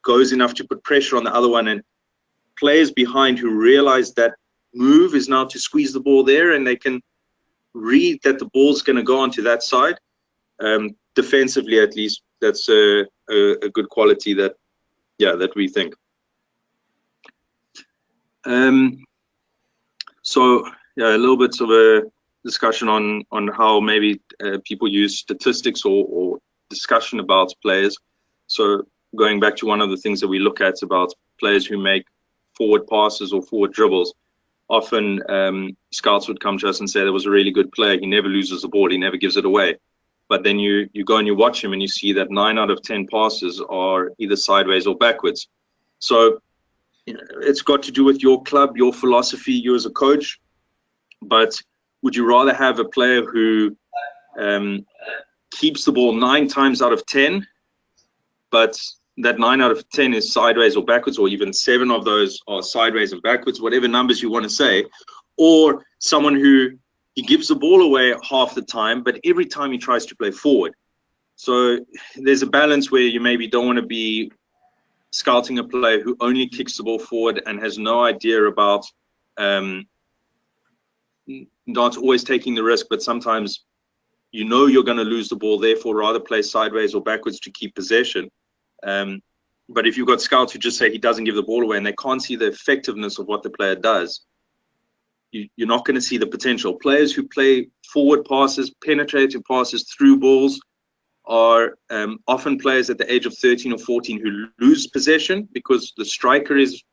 goes enough to put pressure on the other one, and players behind who realize that move is now to squeeze the ball there, and they can read that the ball's going to go onto that side. Defensively, at least, that's a good quality that we think. So a little bit of a discussion on how maybe people use statistics or discussion about players. So going back to one of the things that we look at about players who make forward passes or forward dribbles, often scouts would come to us and say there was a really good player, he never loses the ball, he never gives it away. But then you go and you watch him and you see that 9 out of 10 passes are either sideways or backwards. So it's got to do with your club, your philosophy, you as a coach. But would you rather have a player who keeps the ball 9 times out of 10, but that 9 out of 10 is sideways or backwards, or even 7 of those are sideways and backwards, whatever numbers you want to say, or someone who he gives the ball away half the time, but every time he tries to play forward. So there's a balance where you maybe don't want to be scouting a player who only kicks the ball forward and has no idea about not always taking the risk, but sometimes you know you're going to lose the ball, therefore rather play sideways or backwards to keep possession. But if you've got scouts who just say he doesn't give the ball away and they can't see the effectiveness of what the player does, you're not going to see the potential. Players who play forward passes, penetrative passes, through balls, are often players at the age of 13 or 14 who lose possession because the striker is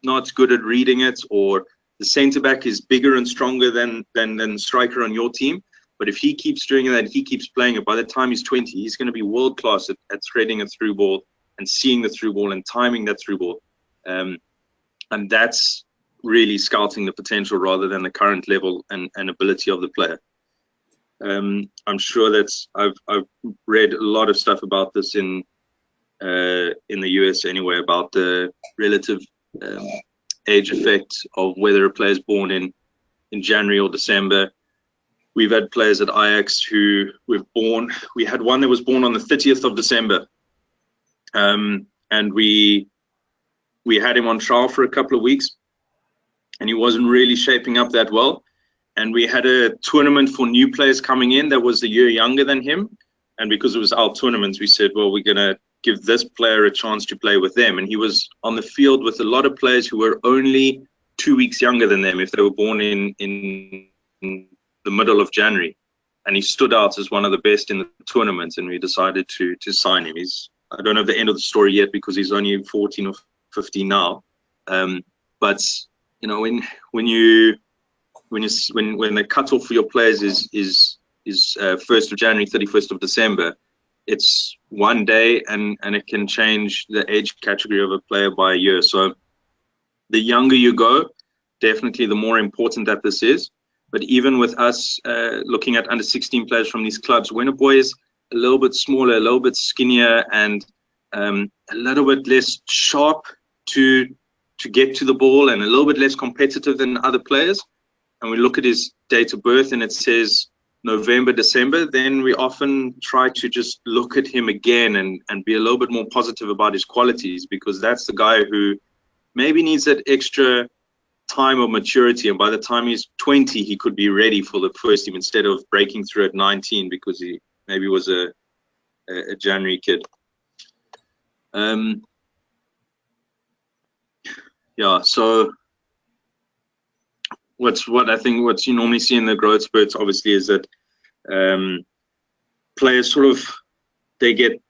not good at reading it, or the centre back is bigger and stronger than the striker on your team. But if he keeps doing that, he keeps playing it, by the time he's 20, he's going to be world class at threading a through ball and seeing the through ball and timing that through ball. And that's really scouting the potential rather than the current level and ability of the player. I'm sure that's I've read a lot of stuff about this in the US anyway, about the relative age effect of whether a player is born in January or December. We've had players at Ajax who were born. We had one that was born on the 30th of December, and we had him on trial for a couple of weeks, and he wasn't really shaping up that well. And we had a tournament for new players coming in that was a year younger than him. And because it was our tournament, we said, well, we're going to give this player a chance to play with them. And he was on the field with a lot of players who were only 2 weeks younger than them if they were born in the middle of January. And he stood out as one of the best in the tournament, and we decided to sign him. I don't know the end of the story yet because he's only 14 or 15 now. But you know, when the cutoff for your players is 1st of January, 31st of December, it's one day, and it can change the age category of a player by a year. So the younger you go, definitely the more important that this is. But even with us looking at under 16 players from these clubs, when a boy is a little bit smaller, a little bit skinnier, and a little bit less sharp to get to the ball and a little bit less competitive than other players, and we look at his date of birth and it says November, December, then we often try to just look at him again and be a little bit more positive about his qualities, because that's the guy who maybe needs that extra time of maturity, and by the time he's 20 he could be ready for the first team instead of breaking through at 19 because he maybe was a January kid. Yeah, so what you normally see in the growth spurts obviously is that players sort of, they get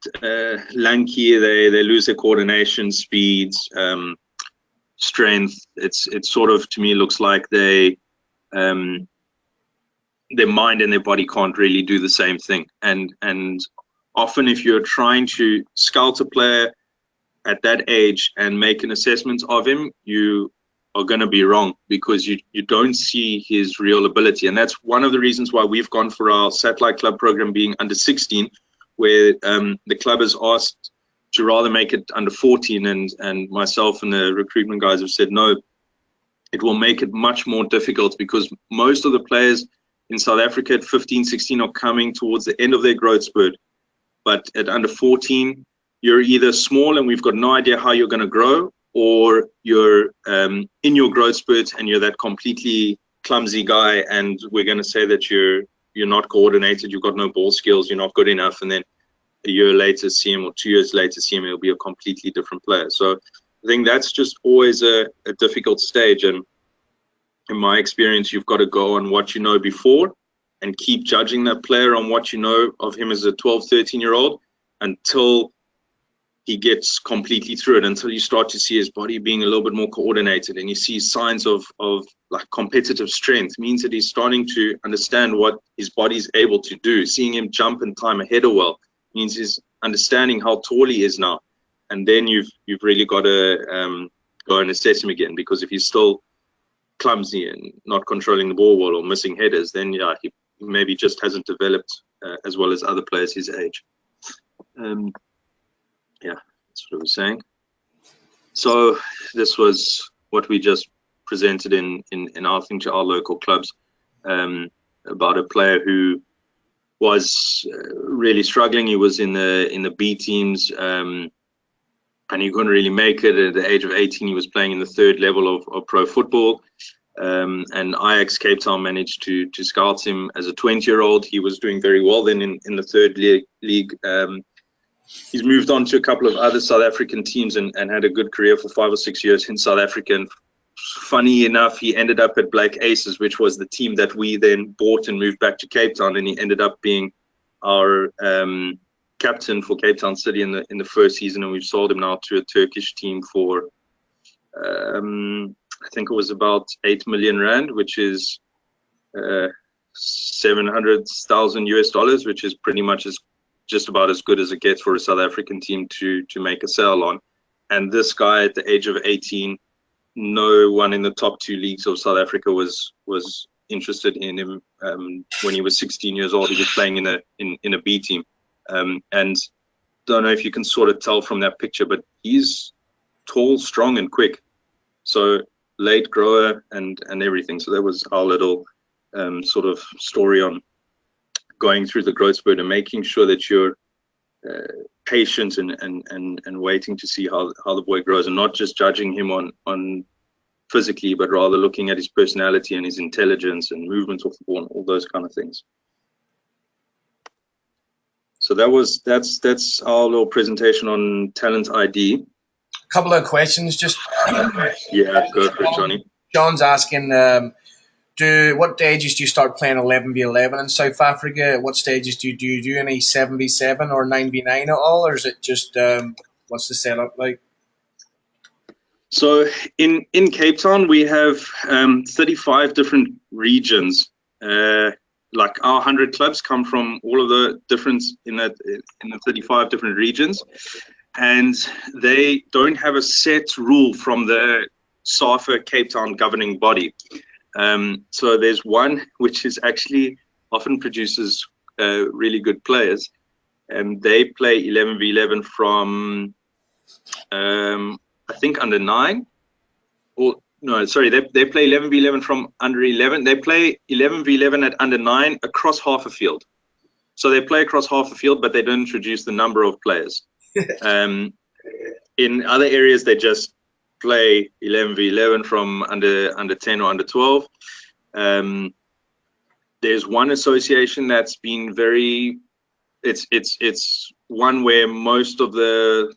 lanky, they lose their coordination, speeds, strength. It's sort of, to me, looks like their mind and their body can't really do the same thing. And often if you're trying to scout a player at that age and make an assessment of him, you are going to be wrong, because you don't see his real ability. And that's one of the reasons why we've gone for our satellite club program being under 16, where the club has asked to rather make it under 14, and myself and the recruitment guys have said no, it will make it much more difficult, because most of the players in South Africa at 15, 16 are coming towards the end of their growth spurt. But at under 14, you're either small and we've got no idea how you're going to grow, or you're in your growth spurt and you're that completely clumsy guy, and we're going to say that you're not coordinated, you've got no ball skills, you're not good enough, and then a year later see him, or 2 years later see him, he'll be a completely different player. So I think that's just always a difficult stage, and in my experience, you've got to go on what you know before and keep judging that player on what you know of him as a 12, 13-year-old until he gets completely through it, until you start to see his body being a little bit more coordinated and you see signs of like competitive strength. Means that he's starting to understand what his body's able to do. Seeing him jump and time a header well means he's understanding how tall he is now. And then you've really got to go and assess him again, because if he's still clumsy and not controlling the ball well or missing headers, then yeah, he maybe just hasn't developed as well as other players his age. Yeah, that's what I was saying. So this was what we just presented in our thing to our local clubs, about a player who was really struggling. He was in the B teams, and he couldn't really make it. At the age of 18, he was playing in the third level of pro football. And Ajax Cape Town managed to scout him as a 20-year-old. He was doing very well then in the third league. He's moved on to a couple of other South African teams and had a good career for 5 or 6 years in South Africa. And funny enough, he ended up at Black Aces, which was the team that we then bought and moved back to Cape Town. And he ended up being our captain for Cape Town City in the first season. And we've sold him now to a Turkish team for, I think it was about 8 million rand, which is 700,000 US dollars, which is pretty much just about as good as it gets for a South African team to make a sale on. And this guy at the age of 18, no one in the top 2 leagues of South Africa was interested in him. When he was 16 years old, he was playing in a B team. And don't know if you can sort of tell from that picture, but he's tall, strong, and quick. So late grower and everything. So that was our little sort of story on going through the growth spurt and making sure that you're patient and waiting to see how the boy grows, and not just judging him on physically, but rather looking at his personality and his intelligence and movement off the ball and all those kind of things. So that's our little presentation on Talent ID. A couple of questions, just yeah, go for it, Johnny. John's asking, what ages do you start playing 11v11 in South Africa? At what stages do you do any 7v7 or 9v9 at all, or is it just what's the setup like? So in Cape Town we have 35 different regions. Like our 100 clubs come from all of the different in the 35 different regions, and they don't have a set rule from the SAFA Cape Town governing body. So there's one which is actually often produces really good players, and they play 11v11 from I think under 9, or no, sorry, they play 11v11 from under 11. They play 11v11 at under 9 across half a field. So they play across half a field, but they don't introduce the number of players. In other areas, they just play 11v11 from under 10 or under 12. There's one association that's been very, it's one where most of the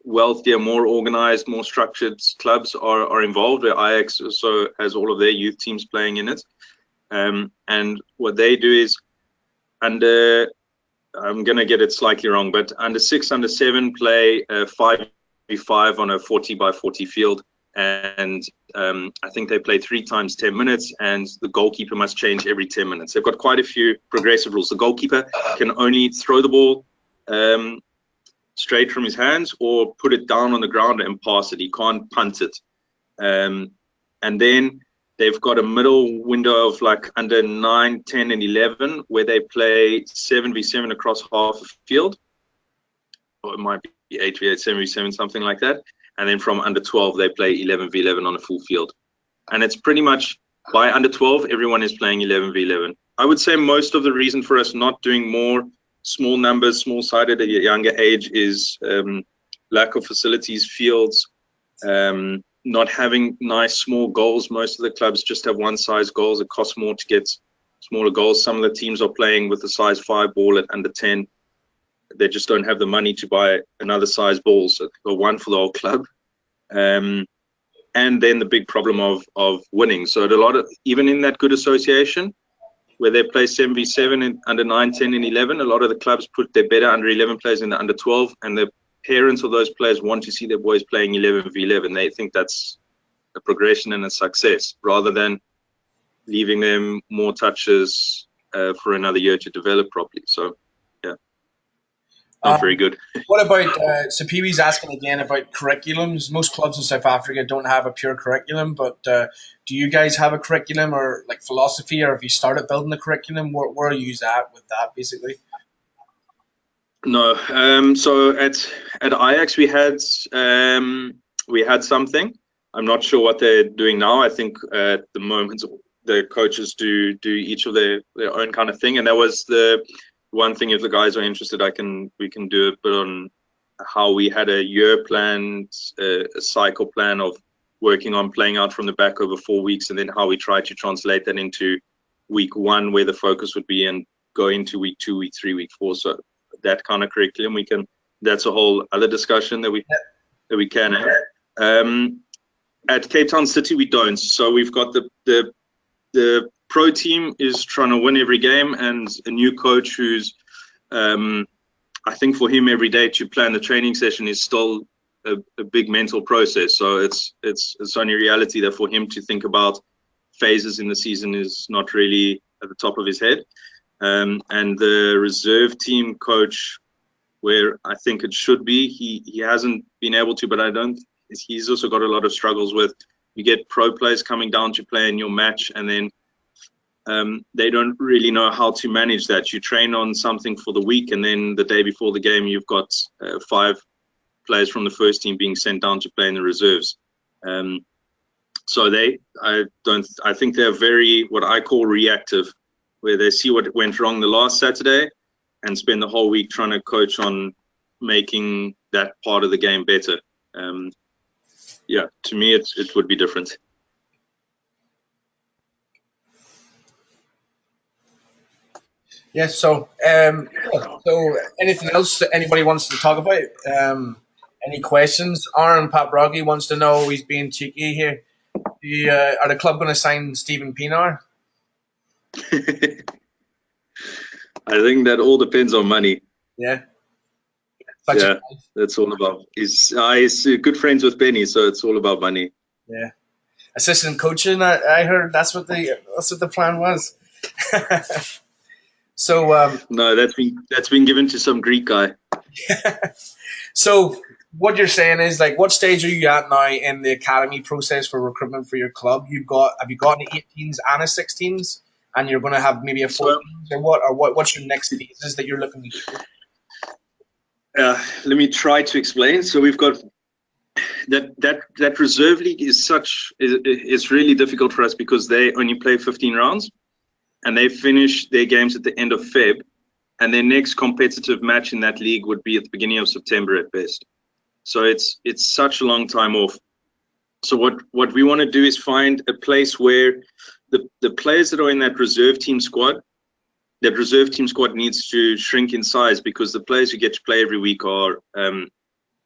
wealthier, more organized, more structured clubs are involved, where Ajax also has all of their youth teams playing in it. And what they do is under, I'm going to get it slightly wrong, but under 6, under 7 play 5v5 on a 40x40 field. And I think they play 3 times 10 minutes, and the goalkeeper must change every 10 minutes. They've got quite a few progressive rules. The goalkeeper can only throw the ball straight from his hands or put it down on the ground and pass it. He can't punt it. And then they've got a middle window of like under 9, 10, and 11, where they play 7v7 across half a field. Or it might be 8v8, 7v7, something like that. And then from under 12, they play 11v11 on a full field. And it's pretty much, by under 12, everyone is playing 11v11. I would say most of the reason for us not doing more small numbers, small-sided at a younger age is lack of facilities, fields, not having nice small goals. Most of the clubs just have one-size goals. It costs more to get smaller goals. Some of the teams are playing with a size 5 ball at under 10. They just don't have the money to buy another size ball, so they've got one for the whole club. And then the big problem of winning. So a lot of, even in that good association, where they play 7v7 in under 9, 10, and 11, a lot of the clubs put their better under 11 players in the under 12, and the parents of those players want to see their boys playing 11v11. They think that's a progression and a success, rather than leaving them more touches for another year to develop properly. So, yeah, not very good. What about, so Pee-wee's asking again about curriculums. Most clubs in South Africa don't have a pure curriculum, but do you guys have a curriculum or like philosophy, or have you started building a curriculum? Where are you at with that, basically? No. So at Ajax we had something. I'm not sure what they're doing now. I think at the moment the coaches do each of their own kind of thing, and that was the one thing. If the guys are interested, we can do a bit on how we had a year plan, a cycle plan of working on playing out from the back over 4 weeks, and then how we try to translate that into week 1, where the focus would be, and go into week 2, week 3, week 4. So that kind of curriculum, that's a whole other discussion that we can have. At Cape Town City, we don't. So we've got the pro team is trying to win every game, and a new coach who's, I think for him every day to plan the training session is still a big mental process. So it's only reality that for him to think about phases in the season is not really at the top of his head. And the reserve team coach, where I think it should be, he hasn't been able to, but he's also got a lot of struggles with, you get pro players coming down to play in your match, and then they don't really know how to manage that. You train on something for the week, and then the day before the game, you've got 5 players from the first team being sent down to play in the reserves. So I think they're very, what I call reactive, where they see what went wrong the last Saturday and spend the whole week trying to coach on making that part of the game better. Yeah, to me, it would be different. Yes. So, so anything else that anybody wants to talk about? Any questions? Aaron Paprocki wants to know. He's being cheeky here. Are the club going to sign Stephen Pienaar? I think that all depends on money. Yeah. Yeah, that's all about. He's good friends with Benny, so it's all about money. Yeah. Assistant coaching. I heard that's what the plan was. So no, that's been given to some Greek guy. So what you're saying is, like, what stage are you at now in the academy process for recruitment for your club? Have you got an 18s and a 16s, and you're going to have maybe a 14s, or what's your next phases that you're looking to do? Let me try to explain. So we've got that reserve league is really difficult for us because they only play 15 rounds, and they finish their games at the end of Feb, and their next competitive match in that league would be at the beginning of September at best. So it's such a long time off. So what we want to do is find a place where the players that are in that reserve team squad needs to shrink in size, because the players who get to play every week are,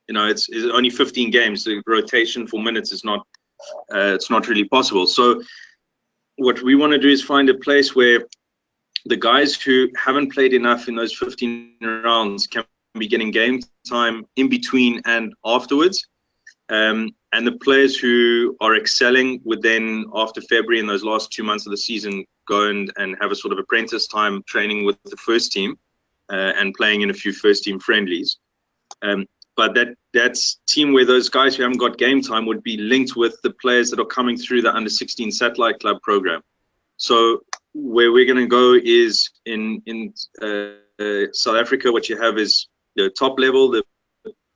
it's only 15 games. The rotation for minutes is not, it's not really possible. So what we want to do is find a place where the guys who haven't played enough in those 15 rounds can be getting game time in between and afterwards. And the players who are excelling would then, after February, in those last 2 months of the season, go and have a sort of apprentice time training with the first team and playing in a few first team friendlies. But that's team where those guys who haven't got game time would be linked with the players that are coming through the under 16 satellite club program. So where we're going to go is in South Africa. What you have is the top level, the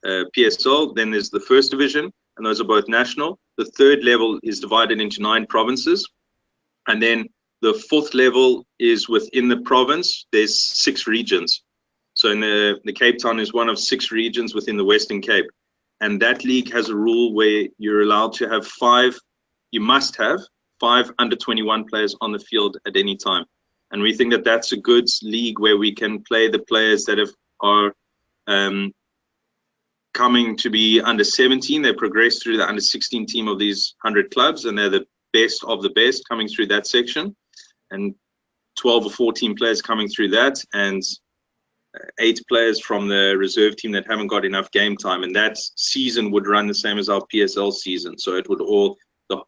PSL, then there's the first division, and those are both national. The third level is divided into 9 provinces, and then the fourth level is within the province. There's 6 regions. So in the Cape Town is one of 6 regions within the Western Cape, and that league has a rule where you're allowed to have 5. You must have 5 under 21 players on the field at any time, and we think that that's a good league where we can play the players that are coming to be under 17. They progress through the under 16 team of these 100 clubs, and they're the best of the best coming through that section, and 12 or 14 players coming through that, and 8 players from the reserve team that haven't got enough game time. And that season would run the same as our PSL season. So it would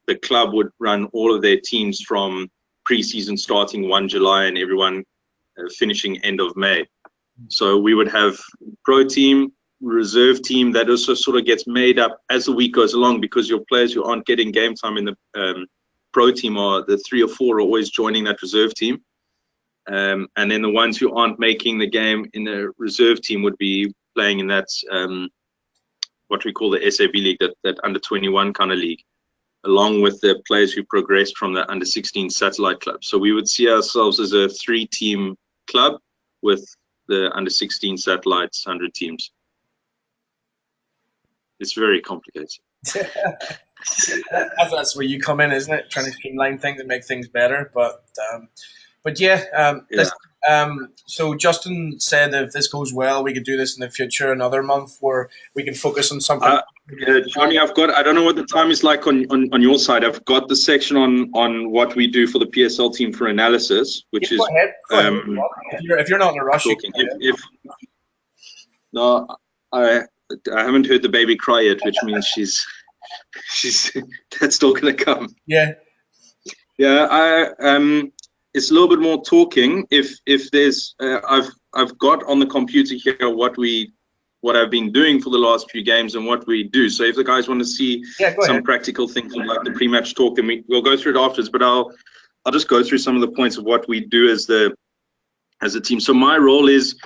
the club would run all of their teams from pre-season starting 1 July and everyone finishing end of May. So we would have pro team, reserve team, that also sort of gets made up as the week goes along, because your players who aren't getting game time in the pro team, are the 3 or 4 are always joining that reserve team. and then the ones who aren't making the game in the reserve team would be playing in that what we call the SAB league, that under 21 kind of league, along with the players who progressed from the under 16 satellite club. So we would see ourselves as a 3-team club with the under 16 satellites, 100 teams. It's very complicated. That's where you come in, isn't it? Trying to streamline things and make things better. But yeah. So Justin said if this goes well, we could do this in the future, another month where we can focus on something. Johnny, I don't know what the time is like on your side. I've got the section on what we do for the PSL team for analysis, which is. Go ahead. If you're not in a rush. No, I haven't heard the baby cry yet, which means she's that's still gonna come. Yeah. It's a little bit more talking. If there's, I've got on the computer here what I've been doing for the last few games and what we do. So if the guys want to see some practical things like the pre-match talk, and we'll go through it afterwards. But I'll just go through some of the points of what we do as a team. So my role is,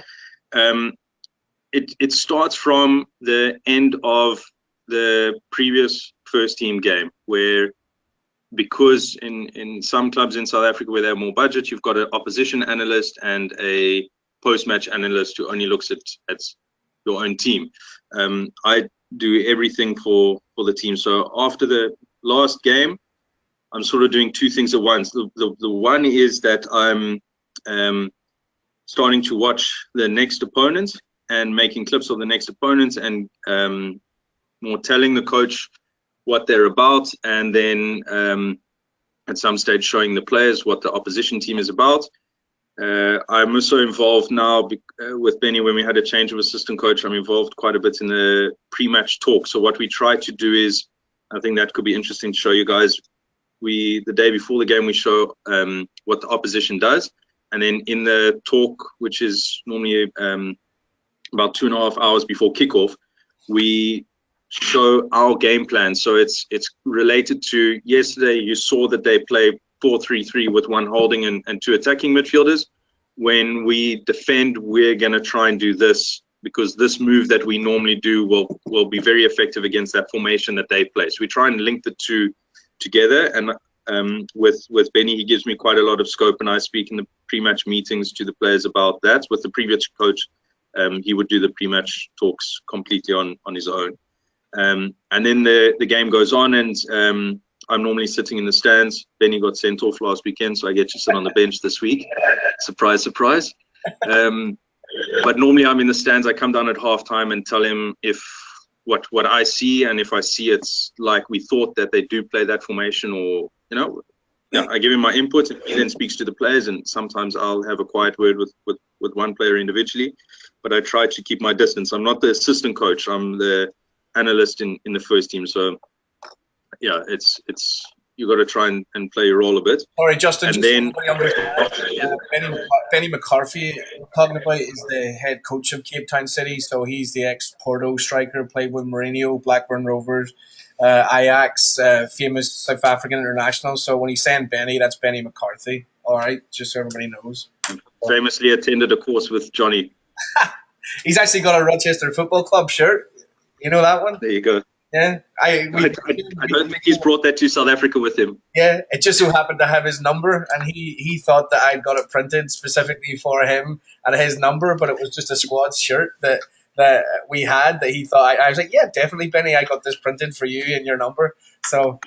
it starts from the end of the previous first team game, where because in some clubs in South Africa where they have more budget, you've got an opposition analyst and a post-match analyst who only looks at your own team. I do everything for the team. So after the last game, I'm sort of doing two things at once. The one is that I'm starting to watch the next opponent and making clips of the next opponent and more telling the coach what they're about, and then at some stage showing the players what the opposition team is about. I'm also involved now with Benny. When we had a change of assistant coach, I'm involved quite a bit in the pre-match talk. So what we try to do is, I think that could be interesting to show you guys. The day before the game, we show what the opposition does, and then in the talk, which is normally about 2.5 hours before kickoff, we show our game plan. So it's related to yesterday. You saw that they play 4-3-3 with one holding and two attacking midfielders. When we defend, we're going to try and do this, because this move that we normally do will be very effective against that formation that they play. So we try and link the two together. And with Benny, he gives me quite a lot of scope, and I speak in the pre-match meetings to the players about that. With the previous coach, he would do the pre-match talks completely on his own. And then the game goes on, and I'm normally sitting in the stands. Benny got sent off last weekend, so I get to sit on the bench this week. Surprise, surprise. But normally I'm in the stands. I come down at halftime and tell him what I see, and if I see it's like we thought that they do play that formation, or I give him my input, and he then speaks to the players. And sometimes I'll have a quiet word with one player individually, but I try to keep my distance. I'm not the assistant coach. I'm the analyst in the first team. So yeah, it's you got to try and play your role a bit. All right, Justin. And then Benny McCarthy, talking about, is the head coach of Cape Town City. So he's the ex-Porto striker, played with Mourinho, Blackburn Rovers, Ajax, famous South African international. So when he's saying Benny, that's Benny McCarthy. All right, just so everybody knows. Famously attended a course with Johnny. He's actually got a Rochester Football Club shirt. You know that one? There you go. Yeah, I don't think he's brought that to South Africa with him. Yeah, it just so happened to have his number, and he thought that I'd got it printed specifically for him and his number, but it was just a squad shirt that we had that he thought. I was like, yeah, definitely, Benny, I got this printed for you and your number. So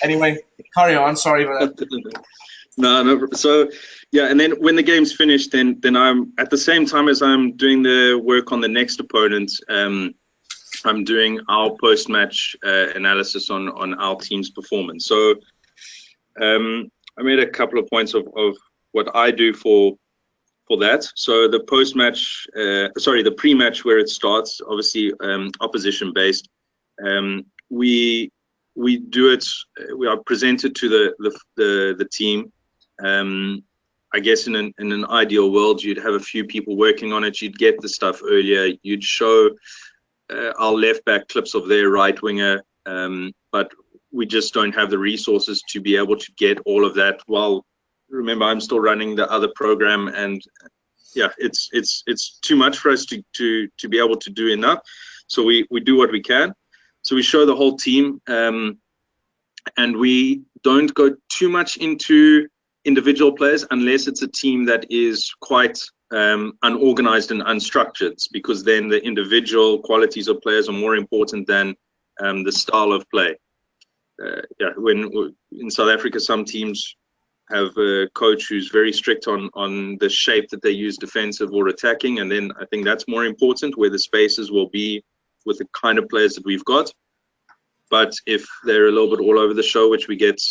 anyway, carry on. Sorry about that. No. So yeah, and then when the game's finished, then I'm at the same time as I'm doing the work on the next opponent. I'm doing our post-match analysis on our team's performance. So I made a couple of points of what I do for that. So the post-match, the pre-match where it starts, obviously opposition-based. We do it. We are presented to the team. I guess in an ideal world, you'd have a few people working on it. You'd get the stuff earlier. You'd show our left back clips of their right winger, but we just don't have the resources to be able to get all of that while remember, I'm still running the other program, and yeah, it's too much for us to be able to do enough. So we do what we can. So we show the whole team, and we don't go too much into individual players unless it's a team that is quite unorganized and unstructured, because then the individual qualities of players are more important than the style of play. Yeah, when in South Africa, some teams have a coach who's very strict on the shape that they use, defensive or attacking, and then I think that's more important, where the spaces will be with the kind of players that we've got. But if they're a little bit all over the show, which we get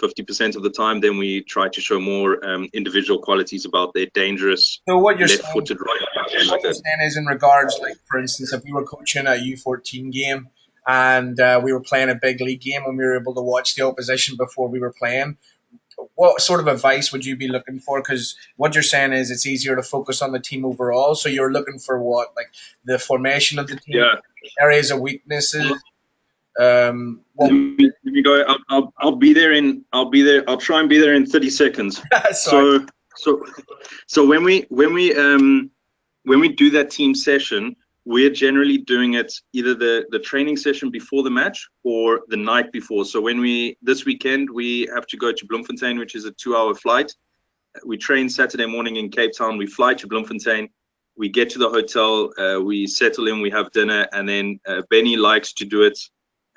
50% of the time, then we try to show more individual qualities about their dangerous left-footed right. What you're saying is, in regards, like, for instance, if we were coaching a U14 game and we were playing a big league game and we were able to watch the opposition before we were playing, what sort of advice would you be looking for? Because what you're saying is it's easier to focus on the team overall. So you're looking for what, like the formation of the team, areas of weaknesses. Let me go. I'll be there in. I'll try and be there in 30 seconds. So when we do that team session, we're generally doing it either the training session before the match or the night before. So this weekend we have to go to Bloemfontein, which is a 2-hour flight. We train Saturday morning in Cape Town. We fly to Bloemfontein. We get to the hotel. We settle in. We have dinner, and then Benny likes to do it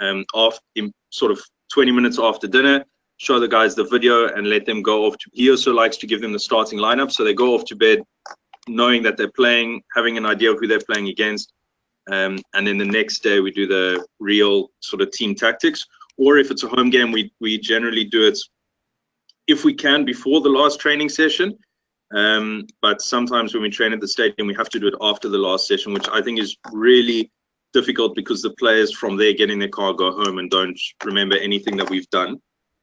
in sort of 20 minutes after dinner. Show the guys the video and let them go off. He also likes to give them the starting lineup, so they go off to bed knowing that they're playing, having an idea of who they're playing against, and then the next day we do the real sort of team tactics. Or if it's a home game, we generally do it, if we can, before the last training session, but sometimes when we train at the stadium we have to do it after the last session, which I think is really difficult because the players from there get in their car, go home, and don't remember anything that we've done.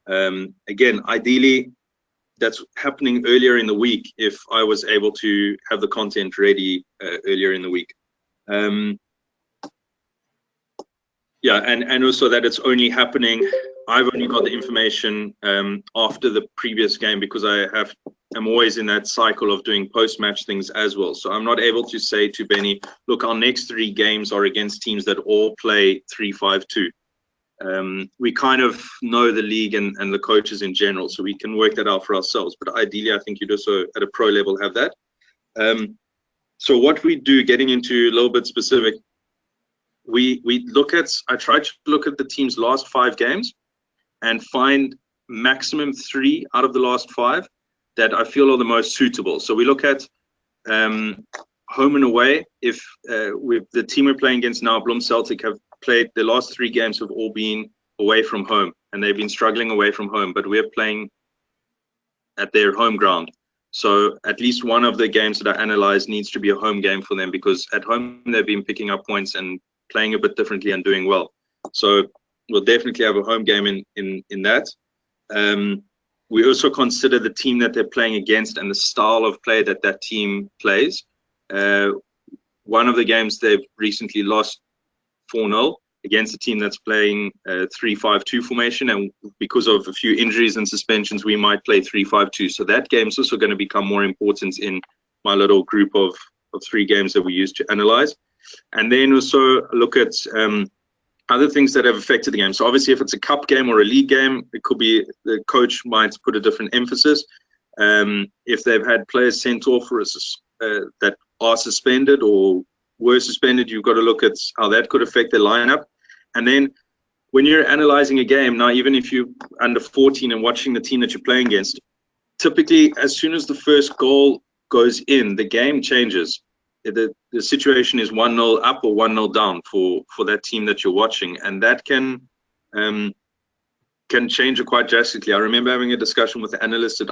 Again, ideally that's happening earlier in the week if I was able to have the content ready earlier in the week. Yeah, and also that it's only happening, I've only got the information after the previous game, because I'm always in that cycle of doing post-match things as well. So I'm not able to say to Benny, look, our next 3 games are against teams that all play 3-5-2. We kind of know the league and the coaches in general, so we can work that out for ourselves. But ideally, I think you'd also at a pro level have that. So what we do, getting into a little bit specific, I try to look at the team's last 5 games and find maximum 3 out of the last 5 that I feel are the most suitable. So we look at home and away. If the team we're playing against now, Bloem Celtic, have played the last 3 games have all been away from home, and they've been struggling away from home, but we're playing at their home ground. So at least one of the games that I analyze needs to be a home game for them, because at home they've been picking up points and playing a bit differently and doing well. So we'll definitely have a home game in that. We also consider the team that they're playing against and the style of play that team plays. One of the games they've recently lost 4-0 against a team that's playing 3-5-2 formation, and because of a few injuries and suspensions, we might play 3-5-2. So that game's also going to become more important in my little group of 3 games that we use to analyze. And then also look at other things that have affected the game. So obviously, if it's a cup game or a league game, it could be the coach might put a different emphasis. If they've had players sent off for that are suspended or were suspended, you've got to look at how that could affect their lineup. And then when you're analyzing a game, now even if you're under 14 and watching the team that you're playing against, typically as soon as the first goal goes in, the game changes. The situation is 1-0 up or 1-0 down for that team that you're watching, and that can change it quite drastically. I remember having a discussion with the analyst at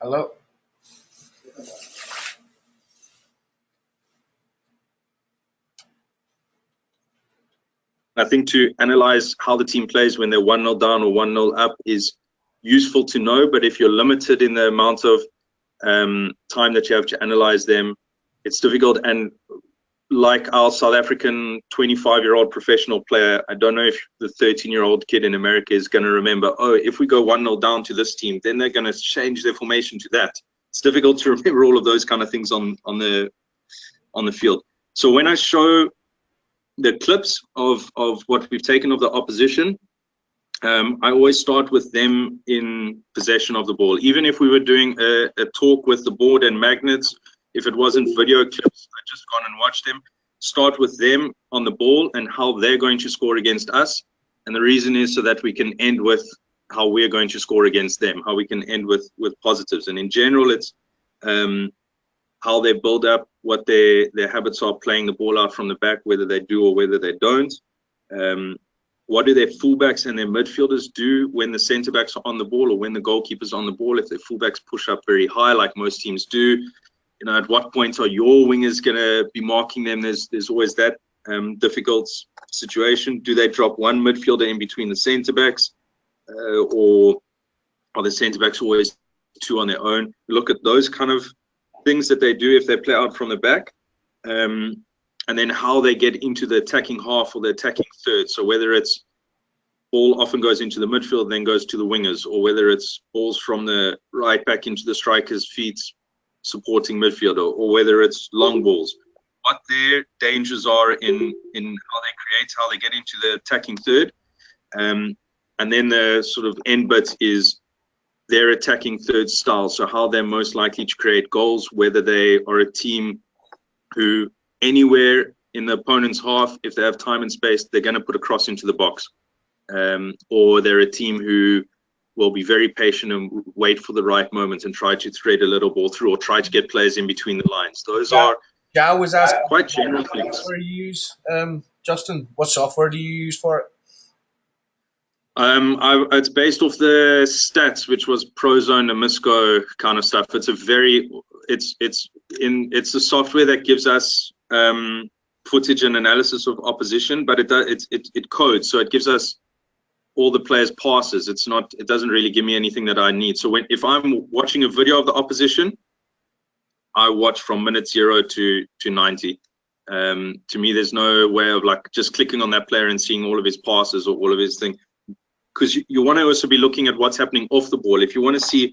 Hello. I think to analyze how the team plays when they're 1-0 down or 1-0 up is useful to know, but if you're limited in the amount of time that you have to analyze them. It's difficult. And like our South African 25-year-old professional player, I don't know if the 13-year-old kid in America is going to remember, oh, if we go 1-0 down to this team, then they're going to change their formation to that. It's difficult to remember all of those kind of things on the field. So when I show the clips of what we've taken of the opposition, I always start with them in possession of the ball. Even if we were doing a talk with the board and magnets, if it wasn't video clips, I just gone and watched them. Start with them on the ball and how they're going to score against us. And the reason is so that we can end with how we're going to score against them, how we can end with positives. And in general, it's how they build up, what their habits are playing the ball out from the back, whether they do or whether they don't. What do their fullbacks and their midfielders do when the centre backs are on the ball or when the goalkeeper's on the ball? If their fullbacks push up very high, like most teams do, you know, at what point are your wingers going to be marking them? There's always that difficult situation. Do they drop one midfielder in between the centre backs, or are the centre backs always two on their own? Look at those kind of things that they do if they play out from the back, and then how they get into the attacking half or the attacking third. So whether it's ball often goes into the midfield, then goes to the wingers, or whether it's balls from the right back into the striker's feet, supporting midfielder, or whether it's long balls, what their dangers are in how they create, how they get into the attacking third. And then the sort of end bit is their attacking third style. So how they're most likely to create goals, whether they are a team who anywhere in the opponent's half, if they have time and space, they're going to put a cross into the box. Or they're a team who will be very patient and wait for the right moment and try to thread a little ball through or try to get players in between the lines. Those are was asking quite general things. What software you use, Justin? What software do you use for it? It's based off the stats, which was Prozone, Amisco kind of stuff. It's a very, it's a software that gives us footage and analysis of opposition, but it codes, so it gives us all the players' passes. It doesn't really give me anything that I need. So if I'm watching a video of the opposition, I watch from minute 0 to 90. To me, there's no way of like just clicking on that player and seeing all of his passes or all of his thing, because you want to also be looking at what's happening off the ball. If you want to see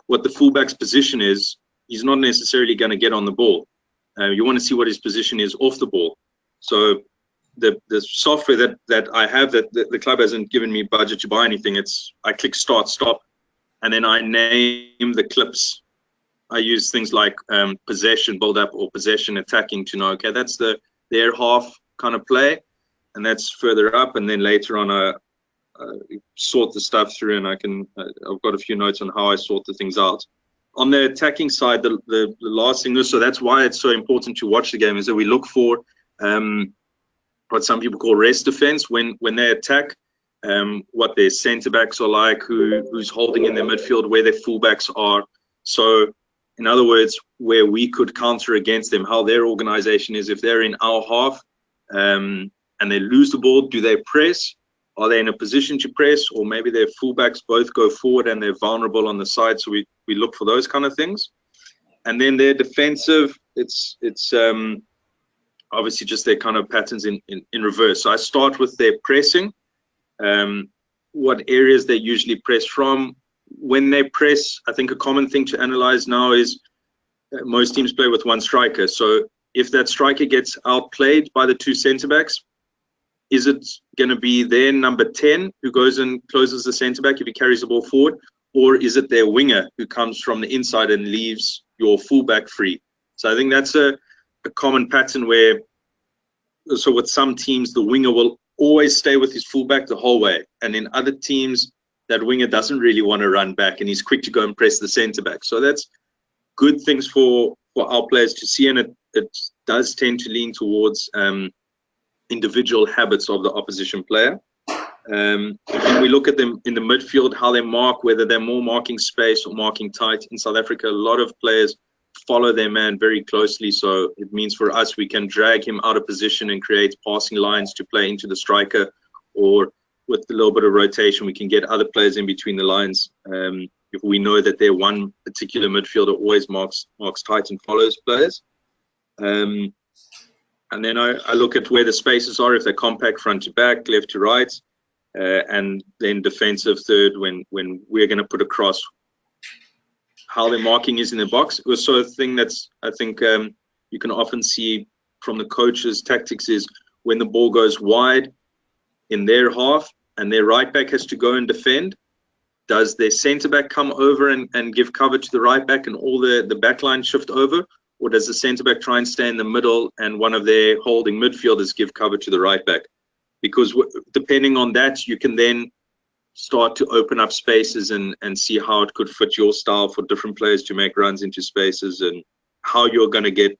what the fullback's position is, he's not necessarily going to get on the ball. You want to see what his position is off the ball. So the software that I have, that the club hasn't given me budget to buy anything, I click start, stop, and then I name the clips. I use things like possession build up or possession attacking to know, okay, that's their half kind of play, and that's further up. And then later on I sort the stuff through, and I've got a few notes on how I sort the things out. On the attacking side, the last thing is, so that's why it's so important to watch the game, is that we look for what some people call rest defense when they attack, what their centre backs are like, who's holding in their midfield, where their fullbacks are. So in other words, where we could counter against them, how their organization is. If they're in our half and they lose the ball, do they press? Are they in a position to press? Or maybe their fullbacks both go forward and they're vulnerable on the side. So we look for those kind of things. And then their defensive, it's obviously just their kind of patterns in reverse. So I start with their pressing, what areas they usually press from. When they press, I think a common thing to analyze now is most teams play with one striker. So if that striker gets outplayed by the two centre backs, is it going to be their number 10 who goes and closes the centre back if he carries the ball forward? Or is it their winger who comes from the inside and leaves your fullback free? So I think that's a common pattern where, so with some teams, the winger will always stay with his fullback the whole way. And in other teams, that winger doesn't really want to run back and he's quick to go and press the centre back. So that's good things for our players to see, and it does tend to lean towards individual habits of the opposition player. And we look at them in the midfield, how they mark, whether they're more marking space or marking tight. In South Africa, a lot of players follow their man very closely. So it means for us, we can drag him out of position and create passing lines to play into the striker, or with a little bit of rotation, we can get other players in between the lines. if we know that their one particular midfielder always marks tight and follows players. And then I look at where the spaces are, if they're compact front to back, left to right, and then defensive third when we're going to put across how their marking is in the box. Also, a thing that's, I think, you can often see from the coach's tactics is when the ball goes wide in their half and their right back has to go and defend, does their centre back come over and give cover to the right back and all the back line shift over? Or does the centre back try and stay in the middle and one of their holding midfielders give cover to the right back? Because depending on that, you can then start to open up spaces and see how it could fit your style for different players to make runs into spaces and how you're going to get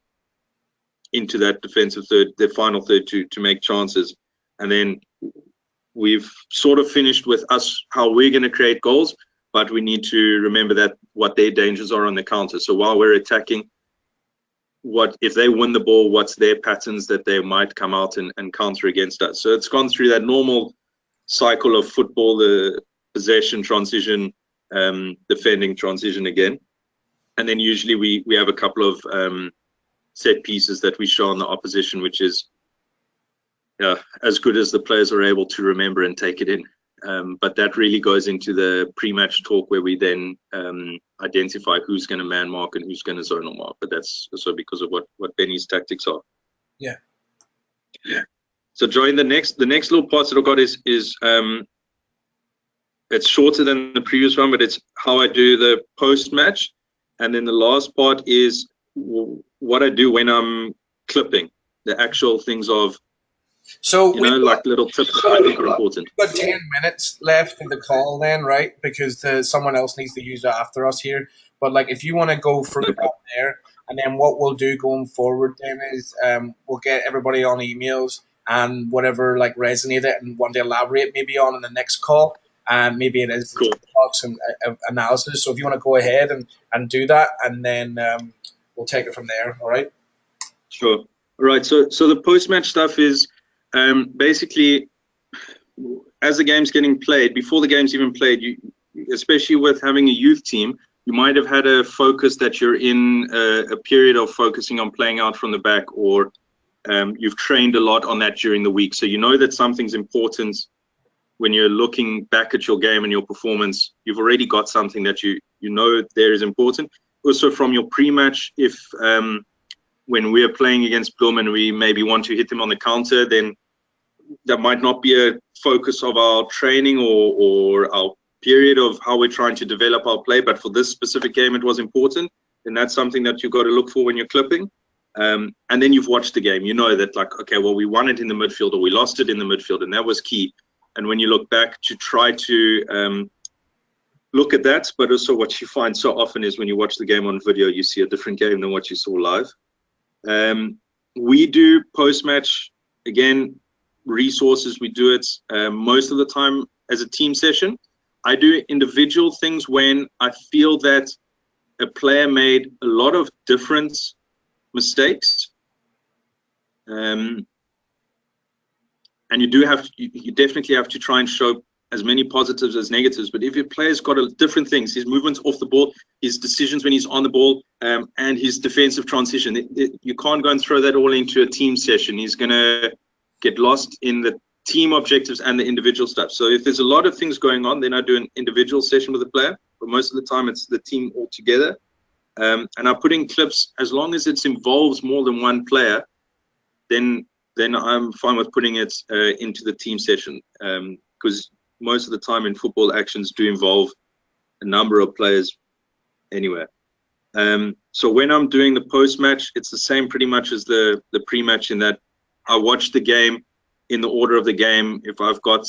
into that defensive third, the final third to make chances. And then we've sort of finished with us, how we're going to create goals, but we need to remember that what their dangers are on the counter. So while we're attacking, what if they win the ball, what's their patterns that they might come out and counter against us. So it's gone through that normal cycle of football, the possession, transition, defending, transition again. And then usually we have a couple of set pieces that we show on the opposition, which is as good as the players are able to remember and take it in. But that really goes into the pre-match talk where we then identify who's going to man mark and who's going to zonal mark. But that's also because of what Benny's tactics are. Yeah. So join the next little parts that I've got is it's shorter than the previous one, but it's how I do the post-match. And then the last part is what I do when I'm clipping, the actual things of, so like little tips that I think are important. We've got 10 minutes left in the call then, right? Because someone else needs to use it after us here. But like, if you want to go through that there, and then what we'll do going forward then is we'll get everybody on emails and whatever like resonated and want to elaborate maybe on in the next call. And maybe it is cool. Talks and analysis. So if you want to go ahead and do that, and then we'll take it from there. All right. Sure. All right. So the post-match stuff is basically as the game's getting played, before the game's even played, you, especially with having a youth team, you might have had a focus that you're in a period of focusing on playing out from the back, or you've trained a lot on that during the week. So you know that something's important when you're looking back at your game and your performance. You've already got something that you know there is important. Also from your pre-match, if when we're playing against Bloom and we maybe want to hit them on the counter, then that might not be a focus of our training or our period of how we're trying to develop our play, but for this specific game it was important, and that's something that you've got to look for when you're clipping. And then you've watched the game, you know that like, okay, well, we won it in the midfield or we lost it in the midfield, and that was key. And when you look back to try to look at that, but also what you find so often is when you watch the game on video, you see a different game than what you saw live. We do post-match, again, resources, we do it most of the time as a team session. I do individual things when I feel that a player made a lot of different mistakes. And you definitely have to try and show as many positives as negatives. But if your player's got different things, his movements off the ball, his decisions when he's on the ball, and his defensive transition, you can't go and throw that all into a team session. He's going to get lost in the team objectives and the individual stuff. So if there's a lot of things going on, then I do an individual session with the player. But most of the time, it's the team all together. And I put in clips, as long as it involves more than one player, then I'm fine with putting it into the team session, because most of the time in football, actions do involve a number of players anyway. So when I'm doing the post-match, it's the same pretty much as the pre-match, in that I watch the game in the order of the game. If I've got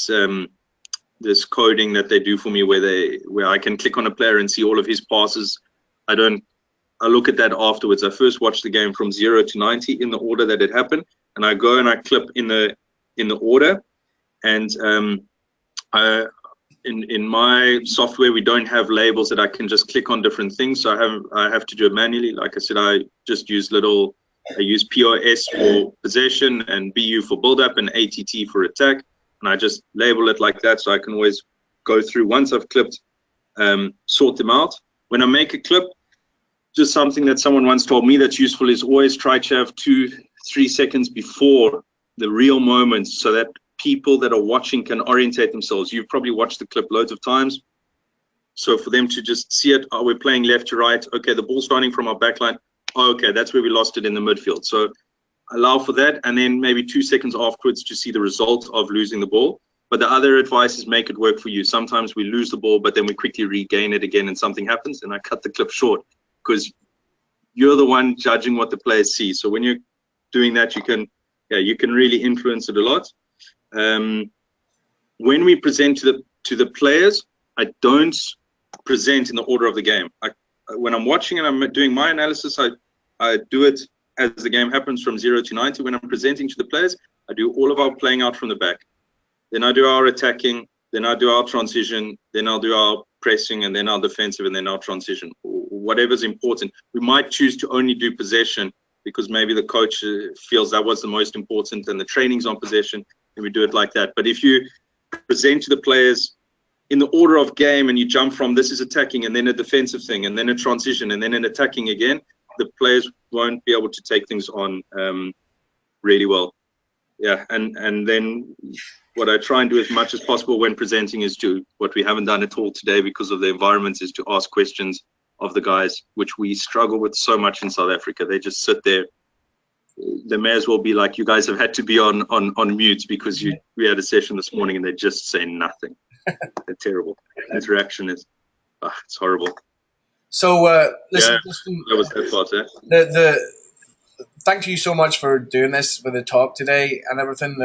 this coding that they do for me where I can click on a player and see all of his passes, I look at that afterwards. I first watch the game from 0 to 90 in the order that it happened, and I go and I clip in the order. And in my software, we don't have labels that I can just click on different things, so I have to do it manually. Like I said, I just use I use POS for possession and BU for build-up and ATT for attack, and I just label it like that, so I can always go through once I've clipped. sort them out. When I make a clip, just something that someone once told me that's useful is always try to have 2-3 seconds before the real moments so that people that are watching can orientate themselves. You've probably watched the clip loads of times. So for them to just see it, oh, we're playing left to right. Okay, the ball's starting from our back line. Oh, okay, that's where we lost it in the midfield. So allow for that, and then maybe 2 seconds afterwards to see the result of losing the ball. But the other advice is make it work for you. Sometimes we lose the ball, but then we quickly regain it again and something happens, and I cut the clip short because you're the one judging what the players see. So when you're doing that, you can really influence it a lot. When we present to the players, I don't present in the order of the game. When I'm watching and I'm doing my analysis, I do it as the game happens from 0 to 90. When I'm presenting to the players, I do all of our playing out from the back. Then I do our attacking, then I do our transition, then I'll do our pressing, and then our defensive, and then our transition. Whatever's important. We might choose to only do possession because maybe the coach feels that was the most important and the training's on possession, and we do it like that. But if you present to the players in the order of game and you jump from this is attacking and then a defensive thing and then a transition and then an attacking again, the players won't be able to take things on really well. Yeah, and then what I try and do as much as possible when presenting is to, what we haven't done at all today because of the environment, is to ask questions of the guys, which we struggle with so much in South Africa. They just sit there. They may as well be like, you guys have had to be on mute because we had a session this morning and they just say nothing. They're terrible. Interaction is, it's horrible. So listen, yeah, Justin, that was that part, eh? Thank you so much for doing this with the talk today and everything.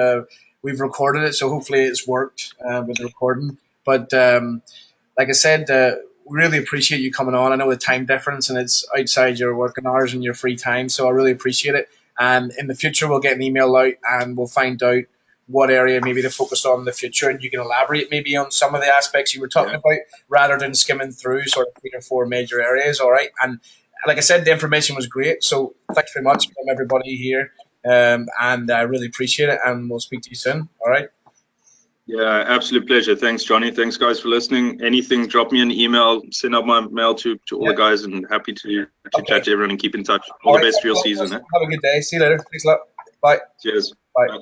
We've recorded it, so hopefully it's worked with the recording. But like I said, we really appreciate you coming on. I know the time difference and it's outside your working hours and your free time, so I really appreciate it. And in the future, we'll get an email out and we'll find out what area maybe to focus on in the future, and you can elaborate maybe on some of the aspects you were talking about rather than skimming through sort of 3 or 4 major areas. All right. And like I said, the information was great. So thanks very much from everybody here. And I really appreciate it. And we'll speak to you soon. All right. Yeah, absolute pleasure. Thanks, Johnny. Thanks, guys, for listening. Anything, drop me an email, send out my mail to all the guys, and happy to chat to everyone and keep in touch. All the best for your season. Have a good day. See you later. Thanks a lot. Bye. Cheers. Bye. Bye.